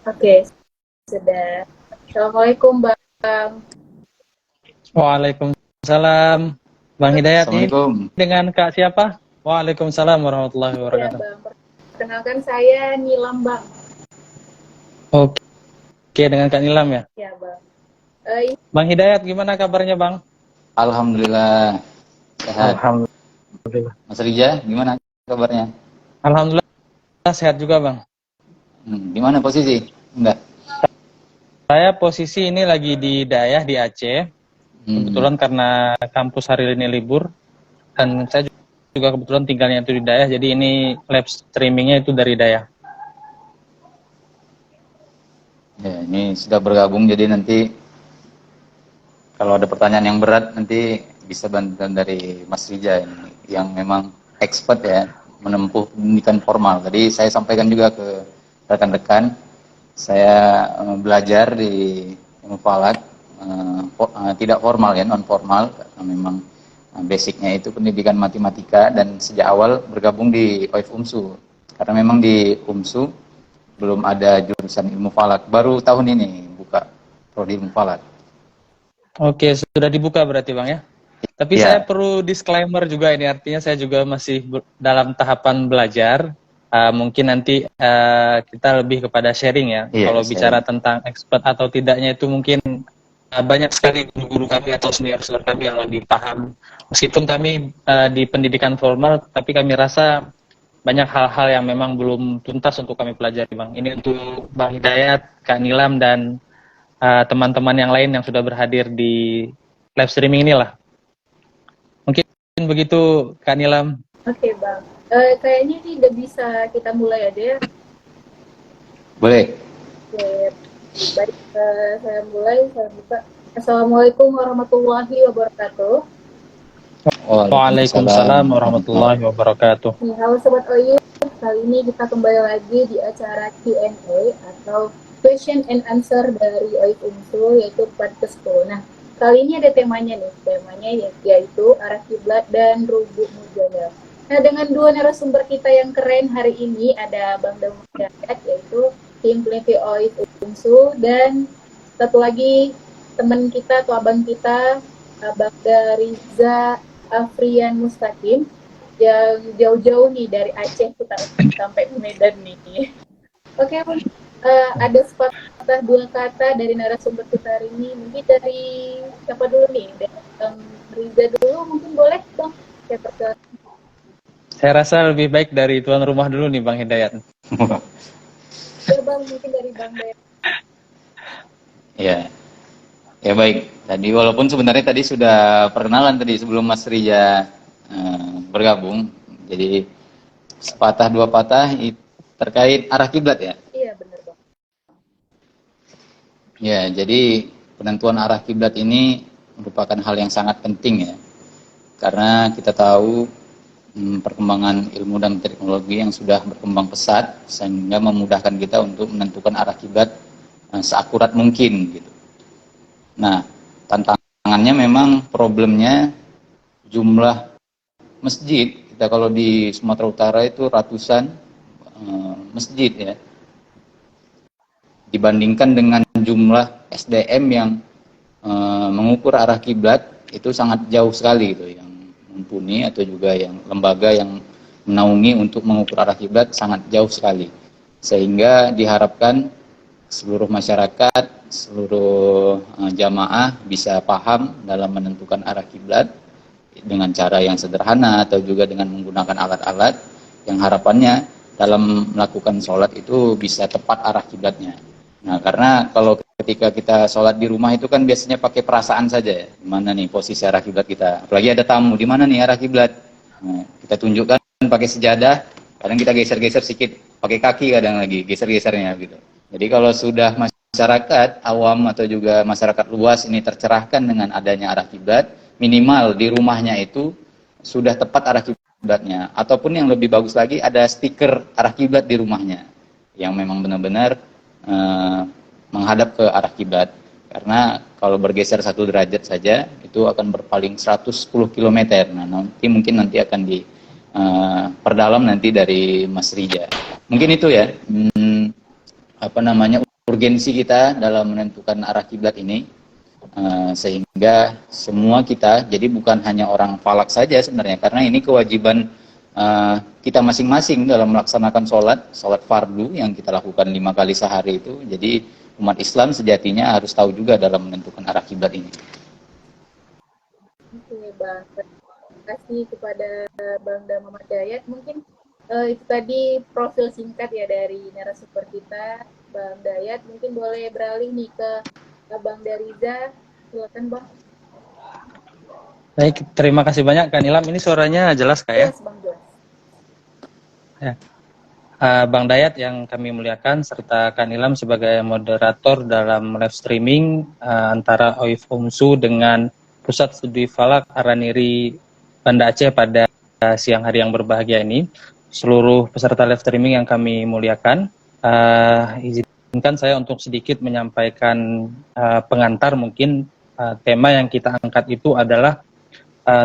Oke, sudah. Assalamualaikum, Bang. Waalaikumsalam. Bang Hidayat ini Assalamualaikum. dengan Kak siapa? Waalaikumsalam warahmatullahi Ya, wabarakatuh. Bang. Perkenalkan saya Nilam, Bang. Oke, dengan Kak Nilam ya. Ya, Bang. Bang Hidayat gimana kabarnya Bang? Alhamdulillah sehat. Alhamdulillah. Mas Rija, gimana kabarnya? Alhamdulillah sehat juga Bang. Di mana posisi? Enggak. Saya posisi ini lagi di Dayah di Aceh. Kebetulan karena kampus hari ini libur dan saya juga kebetulan tinggalnya itu di Dayah, jadi ini live streamingnya itu dari Dayah. Ya, ini sudah bergabung, jadi nanti kalau ada pertanyaan yang berat nanti bisa bantuan dari Mas Rija ini, yang memang expert ya menempuh pendidikan formal. Tadi saya sampaikan juga ke rekan-rekan, saya belajar di ilmu falak, tidak formal ya, non formal, karena memang basicnya itu pendidikan matematika, dan sejak awal bergabung di OIF UMSU karena memang di UMSU belum ada jurusan ilmu falak, baru tahun ini buka prodi ilmu falak. Oke, sudah dibuka berarti Bang ya. Tapi Ya. saya perlu disclaimer juga ini, artinya saya juga masih dalam tahapan belajar. Mungkin nanti kita lebih kepada sharing ya. Iya, Kalau sharing. bicara tentang expert atau tidaknya itu mungkin banyak sekali guru-guru kami atau senior-senior kami yang lebih paham. Meskipun kami di pendidikan formal, tapi kami rasa banyak hal-hal yang memang belum tuntas untuk kami pelajari Bang. Ini untuk Bang Hidayat, Kak Nilam, dan teman-teman yang lain yang sudah berhadir di live streaming inilah. Mungkin begitu Kak Nilam. Oke, Bang. Kayaknya ini udah bisa kita mulai aja ya. Boleh. Oke, baik. Saya mulai, saya buka. Assalamualaikum warahmatullahi wabarakatuh. Waalaikumsalam warahmatullahi wabarakatuh. Halo Sobat OIF, kali ini kita kembali lagi di acara Q&A atau Question and Answer dari OIF UMSU, yaitu part ke-10. Nah, kali ini ada temanya nih, yaitu arah kiblat dan rubuk mujadala. Nah, dengan dua narasumber kita yang keren hari ini, ada Bang Daud Hidayat, yaitu tim peneliti OIF UMSU, dan satu lagi teman kita atau abang kita, Bang Riza Afrian Mustaqim, yang jauh-jauh nih dari Aceh kita sampai Medan nih. Oke, ada sepatah dua kata dari narasumber kita hari ini. Mungkin dari siapa dulu nih? Dari Riza dulu, mungkin boleh Bang? Saya rasa lebih baik dari tuan rumah dulu nih Bang Hidayat. Ya Bang, mungkin dari Bang Hidayat. Ya baik. Tadi walaupun sebenarnya tadi sudah perkenalan tadi sebelum Mas Rija bergabung. Jadi sepatah dua patah terkait arah kiblat ya. Iya benar Bang. Ya, jadi penentuan arah kiblat ini merupakan hal yang sangat penting ya. Karena kita tahu perkembangan ilmu dan teknologi yang sudah berkembang pesat sehingga memudahkan kita untuk menentukan arah kiblat seakurat mungkin gitu. Nah, tantangannya memang problemnya jumlah masjid. Kita kalau di Sumatera Utara itu ratusan masjid ya. Dibandingkan dengan jumlah SDM yang mengukur arah kiblat itu sangat jauh sekali gitu, yang mumpuni atau juga yang lembaga yang menaungi untuk mengukur arah kiblat sangat jauh sekali. Sehingga diharapkan seluruh masyarakat, seluruh jamaah bisa paham dalam menentukan arah kiblat dengan cara yang sederhana atau juga dengan menggunakan alat-alat yang harapannya dalam melakukan sholat itu bisa tepat arah kiblatnya. Nah, karena kalau ketika kita sholat di rumah itu kan biasanya pakai perasaan saja ya, di mana nih posisi arah kiblat kita. Apalagi ada tamu, di mana nih arah kiblat. Nah, kita tunjukkan pakai sejadah, kadang kita geser-geser sedikit, pakai kaki kadang lagi geser-gesernya gitu. Jadi kalau sudah masyarakat awam atau juga masyarakat luas ini tercerahkan dengan adanya arah kiblat, minimal di rumahnya itu sudah tepat arah kiblatnya. Ataupun yang lebih bagus lagi ada stiker arah kiblat di rumahnya yang memang benar-benar menghadap ke arah kiblat. Karena kalau bergeser 1 derajat saja itu akan berpaling 110 km. Nah, nanti akan perdalam nanti dari Mas Rija. Mungkin itu ya. urgensi kita dalam menentukan arah kiblat ini, sehingga semua kita, jadi bukan hanya orang falak saja sebenarnya, karena ini kewajiban kita masing-masing dalam melaksanakan sholat fardu yang kita lakukan 5 kali sehari itu. Jadi umat Islam sejatinya harus tahu juga dalam menentukan arah kiblat ini. Oke, Bang. Terima kasih kepada Bang Muhammad Dayat. Mungkin itu tadi profil singkat ya dari narasumber kita, Bang Dayat. Mungkin boleh beralih nih ke Bang Dariza. Silakan, Bang. Baik, terima kasih banyak Kak Nilam. Ini suaranya jelas Kak ya? Jelas, Bang, jelas. Ya. Bang Dayat yang kami muliakan, serta Kak Nilam sebagai moderator dalam live streaming antara OIF UMSU dengan Pusat Studi Falak Araniri Banda Aceh pada siang hari yang berbahagia ini. Seluruh peserta live streaming yang kami muliakan, izinkan saya untuk sedikit menyampaikan pengantar mungkin. Tema yang kita angkat itu adalah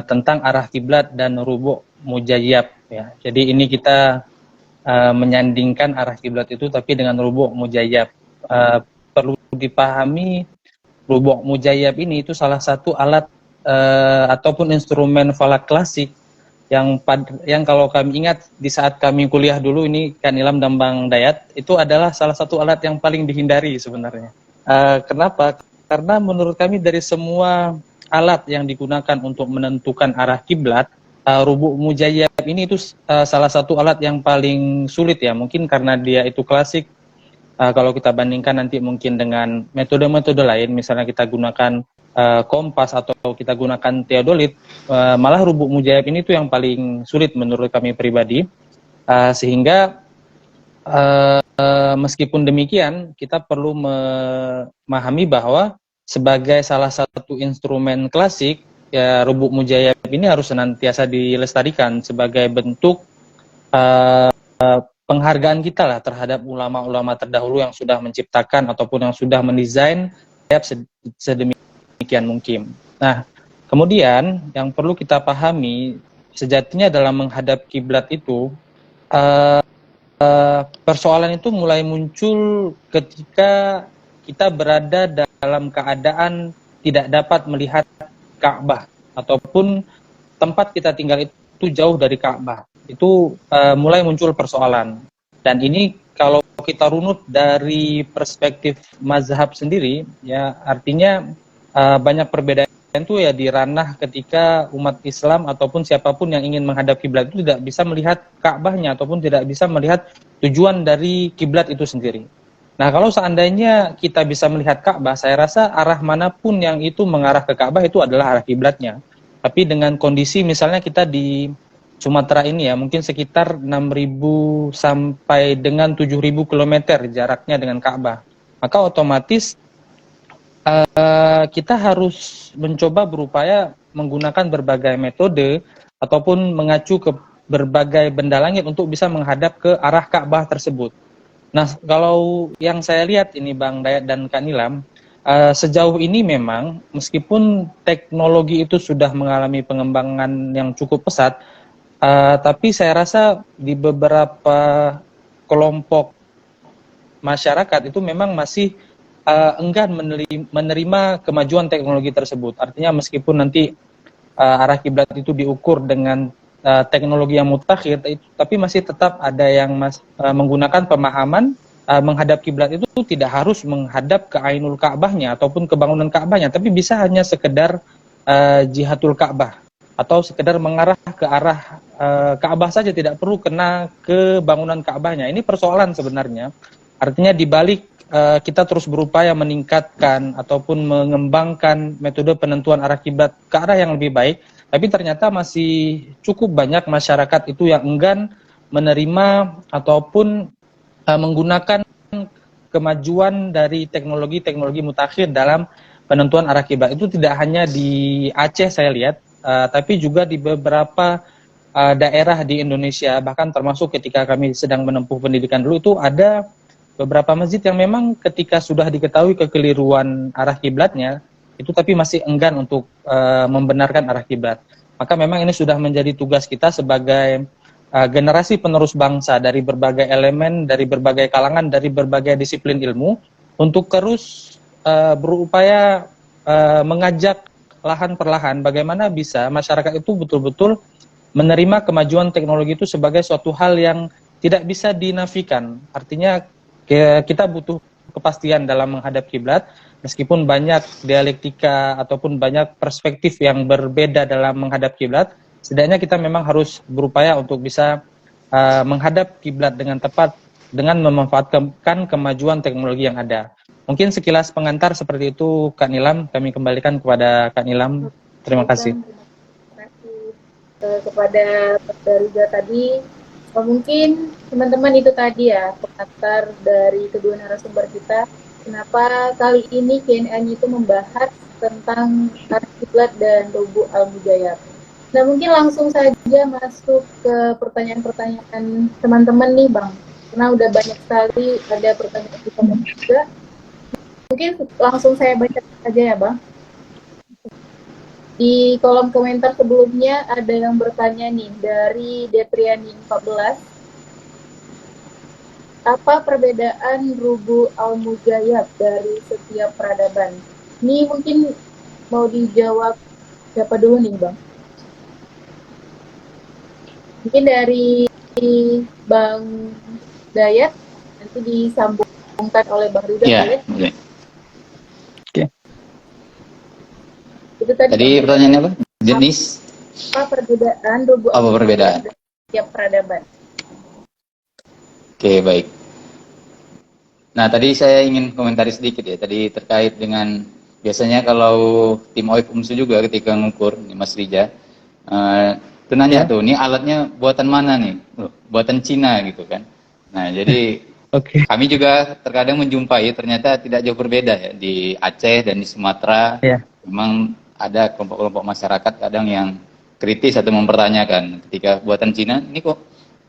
tentang arah kiblat dan rubuk mujayyab ya. Jadi ini kita menyandingkan arah kiblat itu tapi dengan rubuk mujayyab. Perlu dipahami rubuk mujayyab ini itu salah satu alat ataupun instrumen falak klasik yang kalau kami ingat di saat kami kuliah dulu ini Kak Nilam dan Bang Dayat, itu adalah salah satu alat yang paling dihindari sebenarnya. Kenapa? Karena menurut kami dari semua alat yang digunakan untuk menentukan arah kiblat, rubuk mujayyab ini itu salah satu alat yang paling sulit ya, mungkin karena dia itu klasik. Kalau kita bandingkan nanti mungkin dengan metode-metode lain, misalnya kita gunakan kompas atau kita gunakan teodolit, malah rubuk mujayyab ini tuh yang paling sulit menurut kami pribadi, sehingga meskipun demikian, kita perlu memahami bahwa sebagai salah satu instrumen klasik, ya rubuk mujayyab ini harus senantiasa dilestarikan sebagai bentuk penghargaan kita lah terhadap ulama-ulama terdahulu yang sudah menciptakan ataupun yang sudah mendesain sedemikian mungkin. Nah, kemudian yang perlu kita pahami sejatinya dalam menghadap kiblat itu, persoalan itu mulai muncul ketika kita berada dalam keadaan tidak dapat melihat Ka'bah ataupun tempat kita tinggal itu jauh dari Ka'bah. Itu mulai muncul persoalan. Dan ini kalau kita runut dari perspektif mazhab sendiri, ya artinya banyak perbedaan itu ya di ranah ketika umat Islam ataupun siapapun yang ingin menghadap kiblat itu tidak bisa melihat Ka'bahnya ataupun tidak bisa melihat tujuan dari kiblat itu sendiri. Nah, kalau seandainya kita bisa melihat Ka'bah, saya rasa arah manapun yang itu mengarah ke Ka'bah itu adalah arah kiblatnya. Tapi dengan kondisi misalnya kita di Sumatera ini ya, mungkin sekitar 6.000 sampai dengan 7.000 kilometer jaraknya dengan Ka'bah. Maka otomatis kita harus mencoba berupaya menggunakan berbagai metode ataupun mengacu ke berbagai benda langit untuk bisa menghadap ke arah Ka'bah tersebut. Nah, kalau yang saya lihat ini Bang Dayat dan Kak Nilam, sejauh ini memang meskipun teknologi itu sudah mengalami pengembangan yang cukup pesat, tapi saya rasa di beberapa kelompok masyarakat itu memang masih enggan menerima kemajuan teknologi tersebut. Artinya meskipun nanti arah kiblat itu diukur dengan teknologi yang mutakhir, tapi masih tetap ada yang menggunakan pemahaman menghadap kiblat itu tidak harus menghadap ke Ainul Ka'bahnya ataupun ke bangunan Ka'bahnya, tapi bisa hanya sekedar jihatul Ka'bah atau sekedar mengarah ke arah Ka'bah saja, tidak perlu kena ke bangunan Ka'bahnya. Ini persoalan sebenarnya. Artinya di balik kita terus berupaya meningkatkan ataupun mengembangkan metode penentuan arah kiblat ke arah yang lebih baik, tapi ternyata masih cukup banyak masyarakat itu yang enggan menerima ataupun menggunakan kemajuan dari teknologi-teknologi mutakhir dalam penentuan arah kiblat. Itu tidak hanya di Aceh saya lihat, tapi juga di beberapa daerah di Indonesia, bahkan termasuk ketika kami sedang menempuh pendidikan dulu itu ada beberapa masjid yang memang ketika sudah diketahui kekeliruan arah kiblatnya itu tapi masih enggan untuk membenarkan arah kiblat. Maka memang ini sudah menjadi tugas kita sebagai generasi penerus bangsa dari berbagai elemen, dari berbagai kalangan, dari berbagai disiplin ilmu untuk terus berupaya mengajak lahan perlahan bagaimana bisa masyarakat itu betul-betul menerima kemajuan teknologi itu sebagai suatu hal yang tidak bisa dinafikan. Artinya kita butuh kepastian dalam menghadap kiblat, meskipun banyak dialektika ataupun banyak perspektif yang berbeda dalam menghadap kiblat, setidaknya kita memang harus berupaya untuk bisa menghadap kiblat dengan tepat dengan memanfaatkan kemajuan teknologi yang ada. Mungkin sekilas pengantar seperti itu, Kak Nilam. Kami kembalikan kepada Kak Nilam. Terima kasih. Terima kasih kepada Pak Riza tadi. Mungkin teman-teman itu tadi ya pengantar dari kedua narasumber kita. Kenapa kali ini KNN itu membahas tentang kiblat dan Rubu Al-Mujayyab. Nah, mungkin langsung saja masuk ke pertanyaan-pertanyaan teman-teman nih, Bang. Karena udah banyak sekali ada pertanyaan di komen juga. Mungkin langsung saya baca saja ya, Bang. Di kolom komentar sebelumnya ada yang bertanya nih dari Detriani 14. Apa perbedaan Rubu Al-Mujayyab dari setiap peradaban? Ini mungkin mau dijawab siapa dulu nih, Bang? Mungkin dari Bang Dayat, nanti disambungkan oleh Bang Riza. Ya, boleh. Itu tadi Pertanyaannya apa? Jenis? Apa perbedaan Rubu Al-Mujayyab dari setiap peradaban? Oke, baik. Nah, tadi saya ingin komentari sedikit ya. Tadi terkait dengan biasanya kalau tim OIF UMSU juga ketika ngukur, nih Mas Rija, itu nanya tuh, ini alatnya buatan mana nih? Loh, buatan Cina gitu kan. Nah, jadi kami juga terkadang menjumpai ternyata tidak jauh berbeda ya di Aceh dan di Sumatera. Memang ada kelompok-kelompok masyarakat kadang yang kritis atau mempertanyakan ketika buatan Cina, ini kok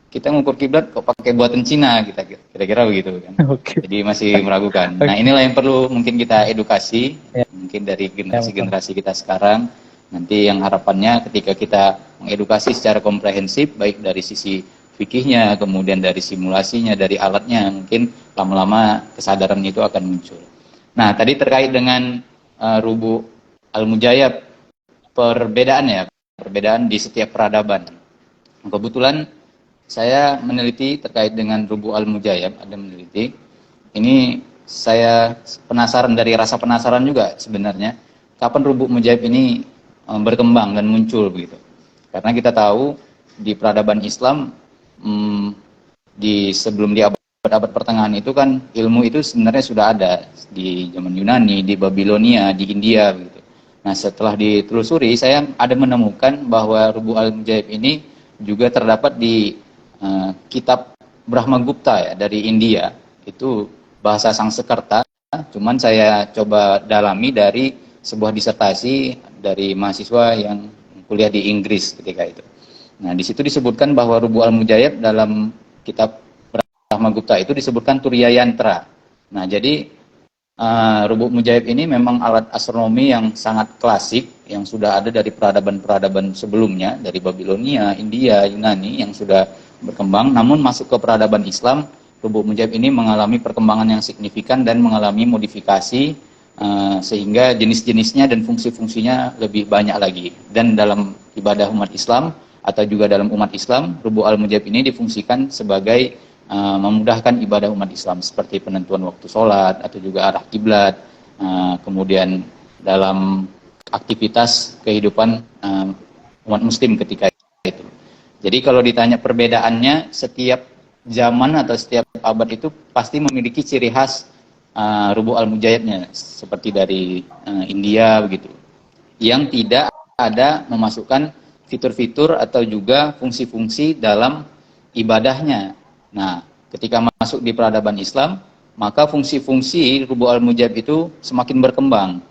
kita ngukur kiblat kok pakai buatan Cina, kita kira-kira begitu kan. Jadi masih meragukan. Nah, inilah yang perlu mungkin kita edukasi, mungkin dari generasi-generasi kita sekarang. Nanti yang harapannya ketika kita mengedukasi secara komprehensif, baik dari sisi fikihnya, kemudian dari simulasinya, dari alatnya, mungkin lama-lama kesadaran itu akan muncul. Nah, tadi terkait dengan Rubu Al-Mujayyab, perbedaan di setiap peradaban. Kebetulan saya meneliti terkait dengan Rubu Al-Mujayyab, ada meneliti. Ini saya penasaran, dari rasa penasaran juga sebenarnya, kapan Rubu Mujayyab ini berkembang dan muncul begitu. Karena kita tahu di peradaban Islam, sebelum di abad pertengahan itu kan ilmu itu sebenarnya sudah ada di zaman Yunani, di Babilonia, di India begitu. Nah, setelah ditelusuri, saya ada menemukan bahwa Rubu Al-Mujayyab ini juga terdapat di kitab Brahmagupta ya, dari India. Itu bahasa Sanskerta, cuman saya coba dalami dari sebuah disertasi dari mahasiswa yang kuliah di Inggris ketika itu. Nah, di situ disebutkan bahwa Rubu Al-Mujayyab dalam kitab Brahmagupta itu disebutkan Turiya Yantra. Nah, jadi Rubu Mujayyab ini memang alat astronomi yang sangat klasik, yang sudah ada dari peradaban-peradaban sebelumnya, dari Babilonia, India, Yunani, yang sudah berkembang. Namun masuk ke peradaban Islam, Rubu Mujayyab ini mengalami perkembangan yang signifikan dan mengalami modifikasi, sehingga jenis-jenisnya dan fungsi-fungsinya lebih banyak lagi. Dan dalam ibadah umat Islam, atau juga dalam umat Islam, Rubu Al-Mujayyab ini difungsikan sebagai memudahkan ibadah umat Islam, seperti penentuan waktu sholat atau juga arah kiblat, kemudian dalam aktivitas kehidupan umat muslim ketika itu. Jadi kalau ditanya perbedaannya, setiap zaman atau setiap abad itu pasti memiliki ciri khas Rubu Al-Mujayyabnya, seperti dari India begitu, yang tidak ada memasukkan fitur-fitur atau juga fungsi-fungsi dalam ibadahnya. Nah, ketika masuk di peradaban Islam, maka fungsi-fungsi Rubu Al-Mujayyab itu semakin berkembang.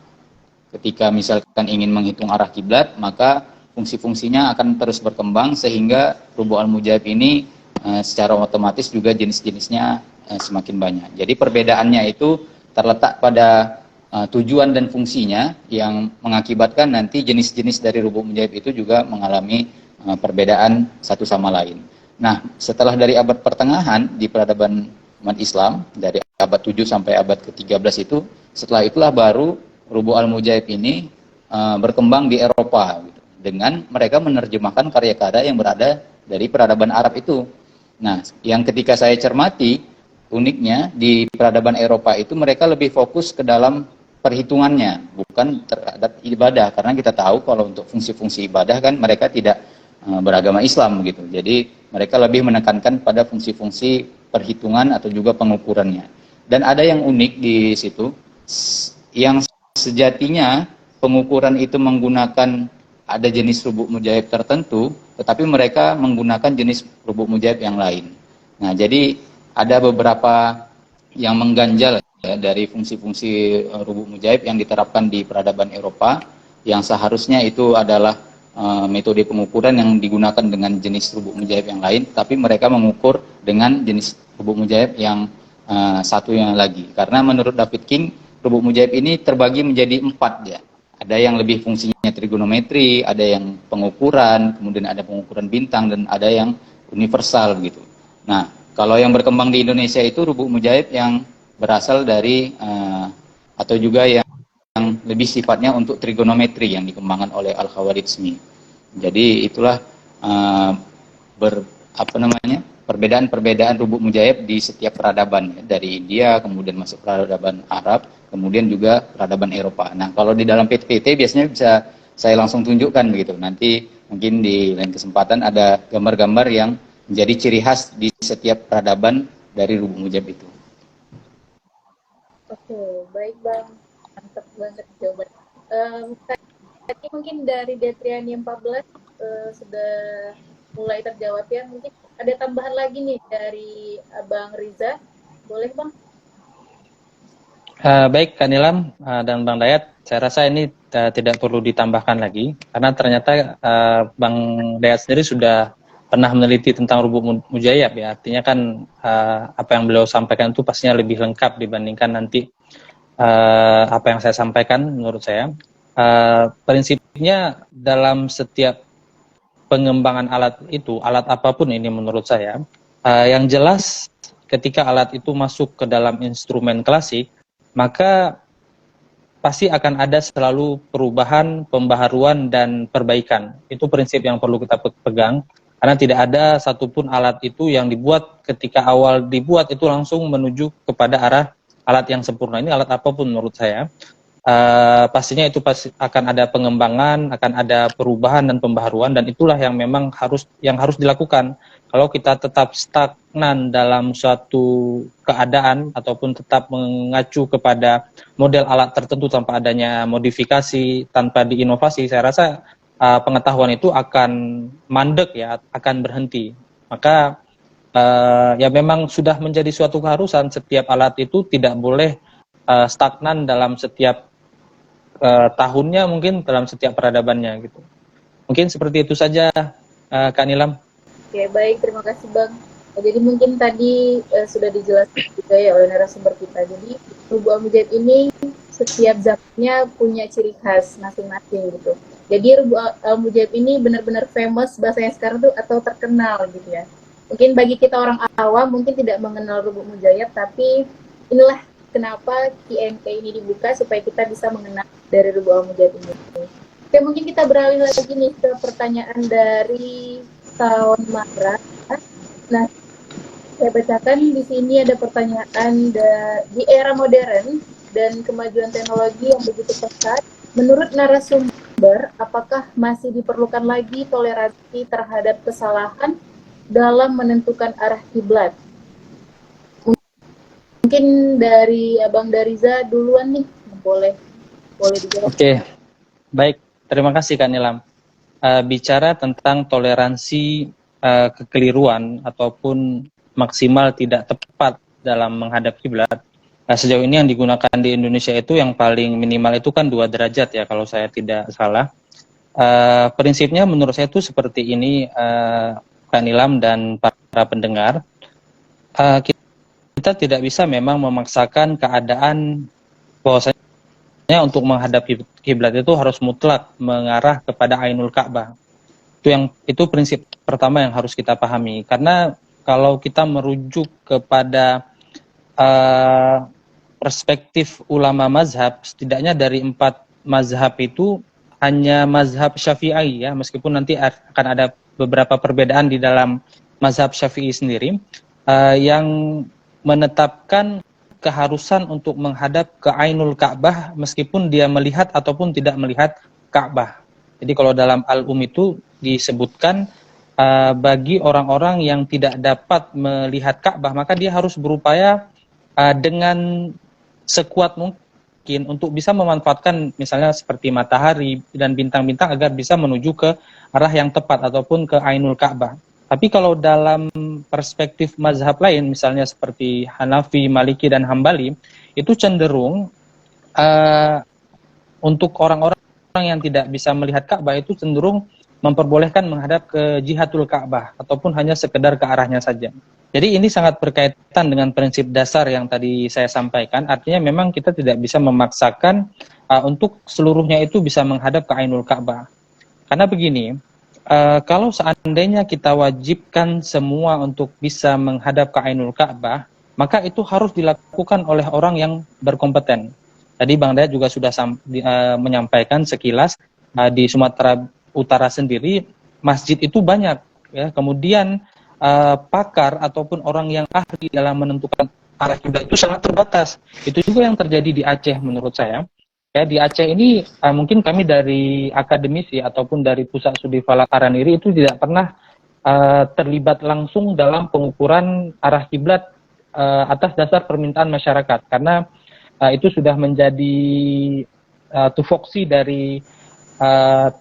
Ketika misalkan ingin menghitung arah kiblat, maka fungsi-fungsinya akan terus berkembang sehingga Rubu Al-Mujayyab ini secara otomatis juga jenis-jenisnya semakin banyak. Jadi perbedaannya itu terletak pada tujuan dan fungsinya yang mengakibatkan nanti jenis-jenis dari Rubu Mujayyab itu juga mengalami perbedaan satu sama lain. Nah, setelah dari abad pertengahan di peradaban umat Islam dari abad 7 sampai abad ke-13 itu. Setelah itulah baru Rubu' al-Mujaib ini berkembang di Eropa gitu, dengan mereka menerjemahkan karya-karya yang berada dari peradaban Arab itu. Nah, yang ketika saya cermati, uniknya di peradaban Eropa itu mereka lebih fokus ke dalam perhitungannya, bukan terhadap ibadah, karena kita tahu kalau untuk fungsi-fungsi ibadah kan mereka tidak beragama Islam gitu. Jadi mereka lebih menekankan pada fungsi-fungsi perhitungan atau juga pengukurannya. Dan ada yang unik di situ, yang sejatinya pengukuran itu menggunakan ada jenis Rubu' Mujaib tertentu, tetapi mereka menggunakan jenis Rubu' Mujaib yang lain. Nah, jadi ada beberapa yang mengganjal ya, dari fungsi-fungsi Rubu' Mujaib yang diterapkan di peradaban Eropa, yang seharusnya itu adalah metode pengukuran yang digunakan dengan jenis Rubu' Mujaib yang lain, tapi mereka mengukur dengan jenis Rubu' Mujaib yang satunya lagi. Karena menurut David King, Rubu' Mujaib ini terbagi menjadi 4 ya. Ada yang lebih fungsinya trigonometri, ada yang pengukuran, kemudian ada pengukuran bintang, dan ada yang universal gitu. Nah, kalau yang berkembang di Indonesia itu Rubu' Mujaib yang berasal dari atau juga yang lebih sifatnya untuk trigonometri yang dikembangkan oleh Al-Khawarizmi. Jadi itulah perbedaan-perbedaan Rubu' Mujaib di setiap peradaban ya, dari India, kemudian masuk peradaban Arab, kemudian juga peradaban Eropa. Nah, kalau di dalam PT biasanya bisa saya langsung tunjukkan begitu. Nanti mungkin di lain kesempatan ada gambar-gambar yang menjadi ciri khas di setiap peradaban dari Rubu' Mujaib itu. Oke, baik Bang. Mantap banget jawaban. Tadi mungkin dari Detriani 14 sudah mulai terjawab ya. Mungkin ada tambahan lagi nih dari Abang Riza. Boleh Bang? Baik, Kak Nilam dan Bang Dayat, saya rasa ini tidak perlu ditambahkan lagi, karena ternyata Bang Dayat sendiri sudah pernah meneliti tentang Rubu' Mujaib ya. Artinya kan apa yang beliau sampaikan itu pastinya lebih lengkap dibandingkan nanti apa yang saya sampaikan. Menurut saya prinsipnya dalam setiap pengembangan alat itu, alat apapun ini menurut saya, yang jelas ketika alat itu masuk ke dalam instrumen klasik, maka pasti akan ada selalu perubahan, pembaharuan, dan perbaikan. Itu prinsip yang perlu kita pegang, karena tidak ada satupun alat itu yang dibuat ketika awal dibuat itu langsung menuju kepada arah alat yang sempurna. Ini alat apapun menurut saya, pastinya itu pasti akan ada pengembangan, akan ada perubahan dan pembaharuan, dan itulah yang memang harus dilakukan. Kalau kita tetap stagnan dalam suatu keadaan ataupun tetap mengacu kepada model alat tertentu tanpa adanya modifikasi, tanpa diinovasi, saya rasa pengetahuan itu akan mandek ya, akan berhenti. Maka ya memang sudah menjadi suatu keharusan, setiap alat itu tidak boleh stagnan dalam setiap tahunnya, mungkin dalam setiap peradabannya gitu. Mungkin seperti itu saja, Kak Nilam. Oke, baik. Terima kasih, Bang. Jadi mungkin tadi sudah dijelaskan juga ya oleh narasumber kita. Jadi Rubu' al-Mujaib ini setiap zamannya punya ciri khas masing-masing gitu. Jadi Rubu' al-Mujaib ini benar-benar famous bahasanya sekarang tuh atau terkenal gitu ya. Mungkin bagi kita orang awam mungkin tidak mengenal Rubu' Mujaib, tapi inilah kenapa Q&A ini dibuka supaya kita bisa mengenal dari Rubu' al-Mujaib ini. Oke, mungkin kita beralih lagi nih ke pertanyaan dari tahun Maret. Nah, saya bacakan di sini ada pertanyaan di era modern dan kemajuan teknologi yang begitu pesat. Menurut narasumber, apakah masih diperlukan lagi toleransi terhadap kesalahan dalam menentukan arah kiblat? Mungkin dari Abang Dariza duluan nih, boleh dijawab. Oke, baik. Terima kasih Kak Nilam. Bicara tentang toleransi kekeliruan ataupun maksimal tidak tepat dalam menghadap kiblat, sejauh ini yang digunakan di Indonesia itu yang paling minimal itu kan 2 derajat ya kalau saya tidak salah. Prinsipnya menurut saya itu seperti ini, Kak Nilam dan para pendengar, kita tidak bisa memang memaksakan keadaan bahwasanya untuk menghadap kiblat itu harus mutlak mengarah kepada Ainul Ka'bah. Itu prinsip pertama yang harus kita pahami. Karena kalau kita merujuk kepada perspektif ulama mazhab, setidaknya dari 4 mazhab itu hanya mazhab Syafi'i ya, meskipun nanti akan ada beberapa perbedaan di dalam mazhab Syafi'i sendiri yang menetapkan keharusan untuk menghadap ke Ainul Ka'bah meskipun dia melihat ataupun tidak melihat Ka'bah. Jadi kalau dalam Al-Um itu disebutkan bagi orang-orang yang tidak dapat melihat Ka'bah, maka dia harus berupaya dengan sekuat mungkin untuk bisa memanfaatkan misalnya seperti matahari dan bintang-bintang agar bisa menuju ke arah yang tepat ataupun ke Ainul Ka'bah. Tapi kalau dalam perspektif mazhab lain, misalnya seperti Hanafi, Maliki, dan Hambali, itu cenderung untuk orang-orang yang tidak bisa melihat Ka'bah itu cenderung memperbolehkan menghadap ke jihatul Ka'bah ataupun hanya sekedar ke arahnya saja. Jadi ini sangat berkaitan dengan prinsip dasar yang tadi saya sampaikan. Artinya memang kita tidak bisa memaksakan untuk seluruhnya itu bisa menghadap ke Ainul Ka'bah. Karena begini, kalau seandainya kita wajibkan semua untuk bisa menghadap ke Ainul Ka'bah, maka itu harus dilakukan oleh orang yang berkompeten. Tadi Bang Dayat juga sudah menyampaikan sekilas di Sumatera Utara sendiri masjid itu banyak ya. Kemudian pakar ataupun orang yang ahli dalam menentukan arah kiblat itu sangat terbatas. Itu juga yang terjadi di Aceh menurut saya. Ya, di Aceh ini mungkin kami dari akademisi ataupun dari Pusat Studi Falak Araniri itu tidak pernah terlibat langsung dalam pengukuran arah kiblat atas dasar permintaan masyarakat, karena itu sudah menjadi tupoksi dari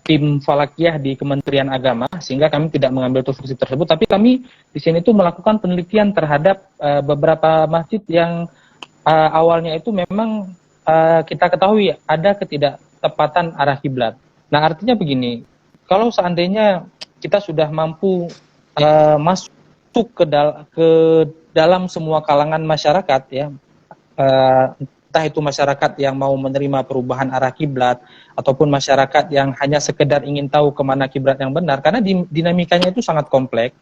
tim falakiyah di Kementerian Agama, sehingga kami tidak mengambil tupoksi tersebut. Tapi kami di sini itu melakukan penelitian terhadap beberapa masjid yang awalnya itu memang kita ketahui ada ketidaktepatan arah kiblat. Nah, artinya begini, kalau seandainya kita sudah mampu masuk ke dalam semua kalangan masyarakat ya, entah itu masyarakat yang mau menerima perubahan arah kiblat ataupun masyarakat yang hanya sekedar ingin tahu kemana kiblat yang benar, karena dinamikanya itu sangat kompleks.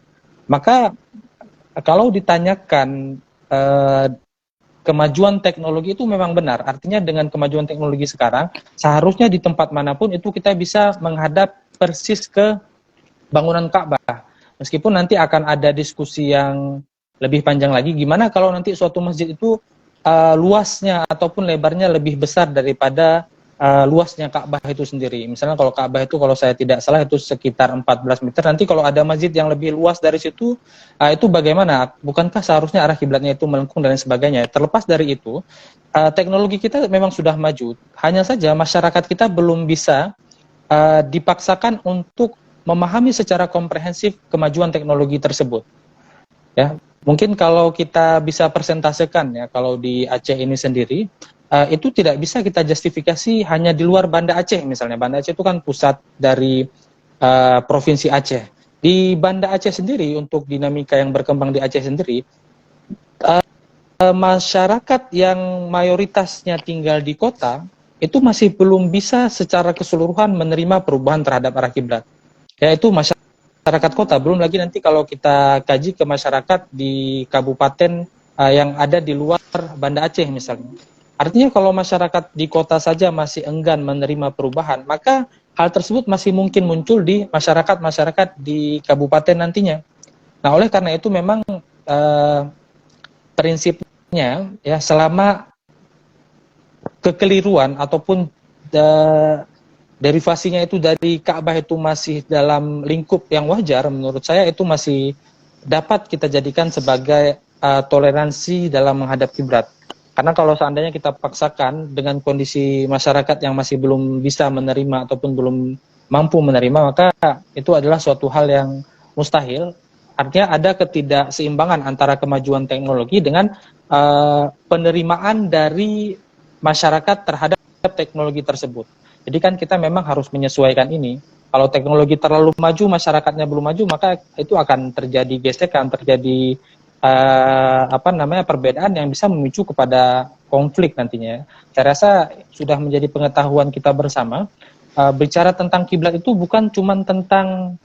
Maka kalau ditanyakan kemajuan teknologi itu memang benar. Artinya dengan kemajuan teknologi sekarang, seharusnya di tempat manapun itu kita bisa menghadap persis ke bangunan Ka'bah. Meskipun nanti akan ada diskusi yang lebih panjang lagi, gimana kalau nanti suatu masjid itu luasnya ataupun lebarnya lebih besar daripada luasnya Ka'bah itu sendiri. Misalnya kalau Ka'bah itu, kalau saya tidak salah itu sekitar 14 meter. Nanti kalau ada masjid yang lebih luas dari situ, itu bagaimana? Bukankah seharusnya arah kiblatnya itu melengkung dan sebagainya? Terlepas dari itu, teknologi kita memang sudah maju. Hanya saja masyarakat kita belum bisa dipaksakan untuk memahami secara komprehensif kemajuan teknologi tersebut. Ya, mungkin kalau kita bisa persentasekan ya, kalau di Aceh ini sendiri, itu tidak bisa kita justifikasi hanya di luar Banda Aceh misalnya. Banda Aceh itu kan pusat dari Provinsi Aceh. Di Banda Aceh sendiri, untuk dinamika yang berkembang di Aceh sendiri, masyarakat yang mayoritasnya tinggal di kota, itu masih belum bisa secara keseluruhan menerima perubahan terhadap arah kiblat. Yaitu masyarakat kota, belum lagi nanti kalau kita kaji ke masyarakat di kabupaten yang ada di luar Banda Aceh misalnya. Artinya kalau masyarakat di kota saja masih enggan menerima perubahan, maka hal tersebut masih mungkin muncul di masyarakat-masyarakat di kabupaten nantinya. Nah, oleh karena itu memang prinsipnya ya, selama kekeliruan ataupun derivasinya itu dari Ka'bah itu masih dalam lingkup yang wajar, menurut saya itu masih dapat kita jadikan sebagai toleransi dalam menghadap kiblat. Karena kalau seandainya kita paksakan dengan kondisi masyarakat yang masih belum bisa menerima ataupun belum mampu menerima, maka itu adalah suatu hal yang mustahil. Artinya ada ketidakseimbangan antara kemajuan teknologi dengan penerimaan dari masyarakat terhadap teknologi tersebut. Jadi kan kita memang harus menyesuaikan ini. Kalau teknologi terlalu maju, masyarakatnya belum maju, maka itu akan terjadi gesekan, terjadi perbedaan yang bisa memicu kepada konflik nantinya. Saya rasa sudah menjadi pengetahuan kita bersama. Bicara tentang kiblat itu bukan cuma tentang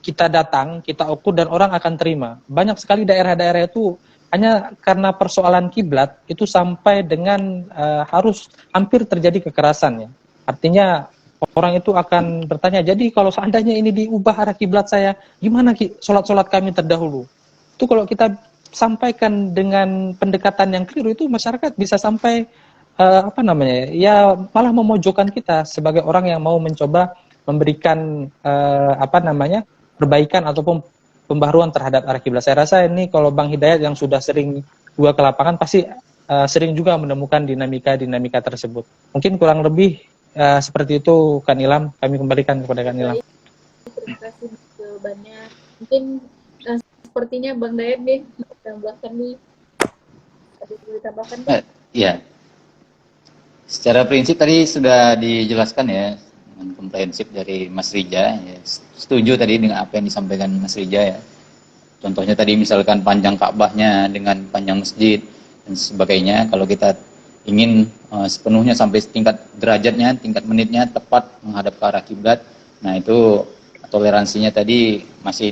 kita datang, kita ukur dan orang akan terima. Banyak sekali daerah-daerah itu hanya karena persoalan kiblat itu sampai dengan harus hampir terjadi kekerasan ya. Artinya orang itu akan bertanya, jadi kalau seandainya ini diubah arah kiblat saya, gimana sholat-sholat kami terdahulu? Itu kalau kita sampaikan dengan pendekatan yang keliru, itu masyarakat bisa sampai ya malah memojokkan kita sebagai orang yang mau mencoba memberikan perbaikan ataupun pembaharuan terhadap arah kiblat. Saya rasa ini kalau Bang Hidayat yang sudah sering gua ke lapangan pasti sering juga menemukan dinamika tersebut. Mungkin kurang lebih seperti itu Kan Ilham, kami kembalikan kepada Kan Ilham. Terima kasih jawabannya. Mungkin sepertinya Bang Dayat nih tambahkan nih. Ada yang ditambahkan? Iya. Secara prinsip tadi sudah dijelaskan ya dengan komprehensif dari Mas Rija. Ya. Setuju tadi dengan apa yang disampaikan Mas Rija ya. Contohnya tadi misalkan panjang Ka'bahnya dengan panjang masjid dan sebagainya. Kalau kita ingin sepenuhnya sampai tingkat derajatnya, tingkat menitnya tepat menghadap ke arah kiblat, nah itu toleransinya tadi masih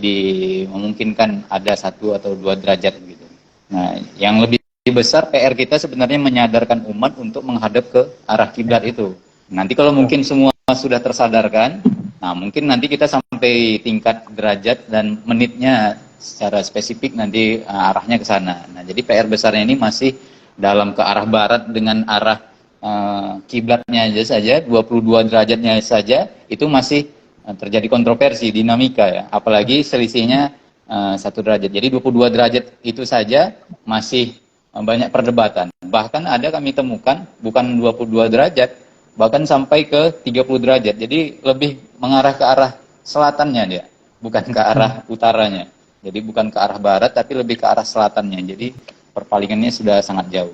memungkinkan ada 1 atau 2 derajat gitu. Nah, yang lebih besar PR kita sebenarnya menyadarkan umat untuk menghadap ke arah kiblat itu. Nanti kalau mungkin semua sudah tersadarkan, nah mungkin nanti kita sampai tingkat derajat dan menitnya secara spesifik nanti arahnya ke sana. Nah, jadi PR besarnya ini masih dalam ke arah barat dengan arah kiblatnya aja saja, 22 derajatnya saja, itu masih terjadi kontroversi, dinamika ya. Apalagi selisihnya 1 derajat. Jadi 22 derajat itu saja masih banyak perdebatan. Bahkan ada kami temukan bukan 22 derajat, bahkan sampai ke 30 derajat. Jadi lebih mengarah ke arah selatannya dia, bukan ke arah utaranya. Jadi bukan ke arah barat, tapi lebih ke arah selatannya. Jadi perpalingannya sudah sangat jauh.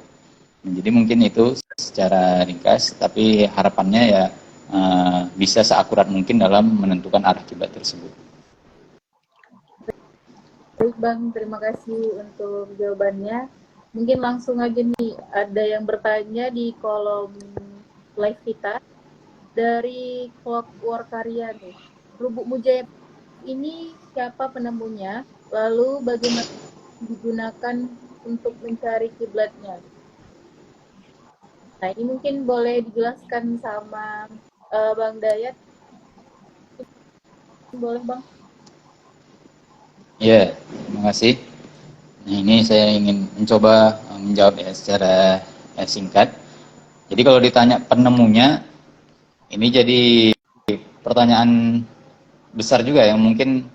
Jadi mungkin itu secara ringkas, tapi harapannya ya bisa seakurat mungkin dalam menentukan arah kiblat tersebut. Baik Bang, terima kasih untuk jawabannya. Mungkin langsung aja nih, ada yang bertanya di kolom live kita dari Clockwork Karya nih. Rubuk mujaib ini siapa penemunya? Lalu bagaimana digunakan untuk mencari kiblatnya? Nah, ini mungkin boleh dijelaskan sama Bang Dayat. Boleh Bang? Ya, terima kasih. Nah, ini saya ingin mencoba menjawab ya secara singkat. Jadi kalau ditanya penemunya, ini jadi pertanyaan besar juga yang mungkin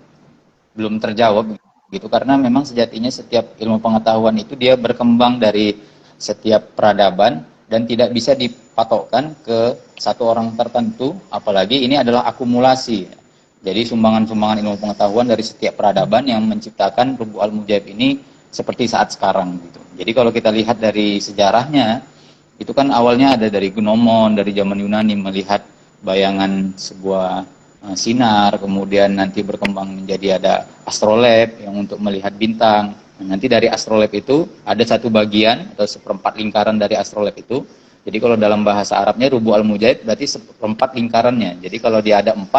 belum terjawab gitu, karena memang sejatinya setiap ilmu pengetahuan itu dia berkembang dari setiap peradaban dan tidak bisa dipatokkan ke satu orang tertentu, apalagi ini adalah akumulasi. Jadi sumbangan-sumbangan ilmu pengetahuan dari setiap peradaban yang menciptakan Rubu' al-Mujaib ini seperti saat sekarang gitu. Jadi kalau kita lihat dari sejarahnya, itu kan awalnya ada dari Gnomon, dari zaman Yunani melihat bayangan sebuah sinar, kemudian nanti berkembang menjadi ada astrolab yang untuk melihat bintang. Nah, nanti dari astrolab itu ada satu bagian atau seperempat lingkaran dari astrolab itu. Jadi kalau dalam bahasa Arabnya Rubu' al-Mujaib berarti seperempat lingkarannya. Jadi kalau dia ada 4,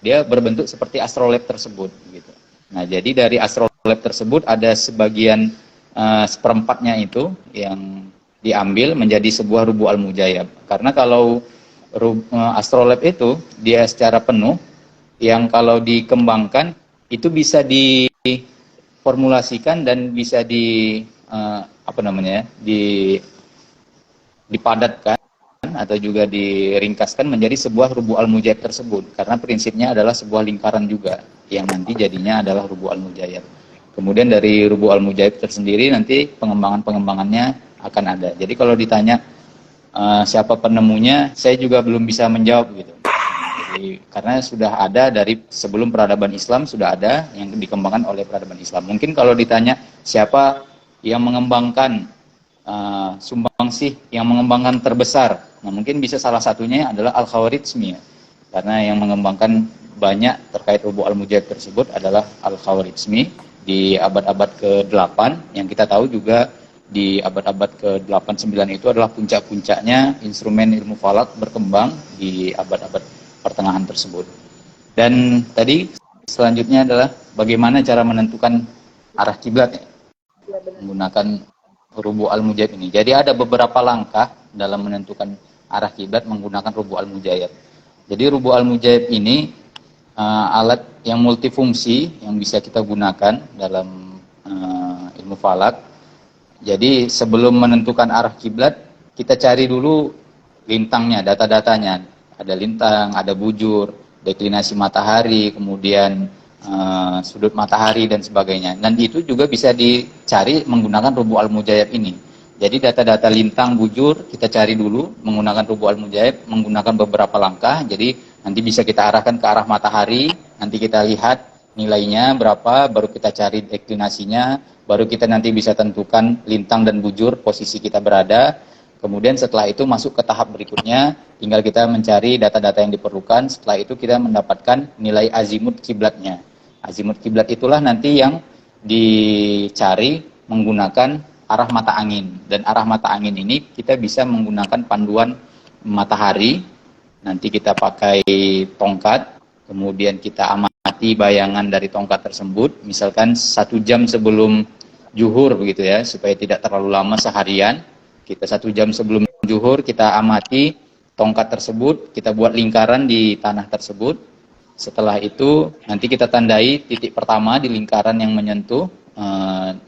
dia berbentuk seperti astrolab tersebut gitu. Nah, jadi dari astrolab tersebut ada sebagian seperempatnya itu yang diambil menjadi sebuah Rubu' al-Mujaib. Karena kalau astrolab itu dia secara penuh, yang kalau dikembangkan itu bisa diformulasikan dan bisa dipadatkan atau juga diringkaskan menjadi sebuah Rubu' al-Mujaib tersebut, karena prinsipnya adalah sebuah lingkaran juga yang nanti jadinya adalah Rubu' al-Mujaib. Kemudian dari Rubu' al-Mujaib tersendiri nanti pengembangannya akan ada. Jadi kalau ditanya siapa penemunya, saya juga belum bisa menjawab gitu. Jadi, karena sudah ada dari sebelum peradaban Islam, sudah ada yang dikembangkan oleh peradaban Islam. Mungkin kalau ditanya siapa yang mengembangkan sumbangsih yang mengembangkan terbesar, nah mungkin bisa salah satunya adalah Al-Khawarizmi, karena yang mengembangkan banyak terkait Rubu' al-Mujaib tersebut adalah Al-Khawarizmi di abad-abad ke-8, yang kita tahu juga di abad-abad ke-8, 9 itu adalah puncak-puncaknya instrumen ilmu falak berkembang di abad-abad pertengahan tersebut. Dan tadi selanjutnya adalah bagaimana cara menentukan arah kiblat. Ya, benar. menggunakan rubu al-mujayyab ini. Jadi ada beberapa langkah dalam menentukan arah kiblat menggunakan rubu al-mujayyab. Jadi rubu al-mujayyab ini alat yang multifungsi yang bisa kita gunakan dalam ilmu falak. Jadi sebelum menentukan arah kiblat, kita cari dulu lintangnya, data-datanya. Ada lintang, ada bujur, deklinasi matahari, kemudian sudut matahari dan sebagainya. Dan itu juga bisa dicari menggunakan rubu al-mujayyab ini. Jadi data-data lintang, bujur kita cari dulu menggunakan rubu al-mujayyab, menggunakan beberapa langkah. Jadi nanti bisa kita arahkan ke arah matahari, nanti kita lihat nilainya berapa, baru kita cari deklinasinya, baru kita nanti bisa tentukan lintang dan bujur posisi kita berada. Kemudian setelah itu masuk ke tahap berikutnya, tinggal kita mencari data-data yang diperlukan. Setelah itu kita mendapatkan nilai azimut kiblatnya. Azimut kiblat itulah nanti yang dicari menggunakan arah mata angin. Dan arah mata angin ini kita bisa menggunakan panduan matahari. Nanti kita pakai tongkat, kemudian kita amati bayangan dari tongkat tersebut. Misalkan 1 jam sebelum zuhur begitu ya, supaya tidak terlalu lama seharian. Kita 1 jam sebelum zuhur kita amati tongkat tersebut, kita buat lingkaran di tanah tersebut. Setelah itu nanti kita tandai titik pertama di lingkaran yang menyentuh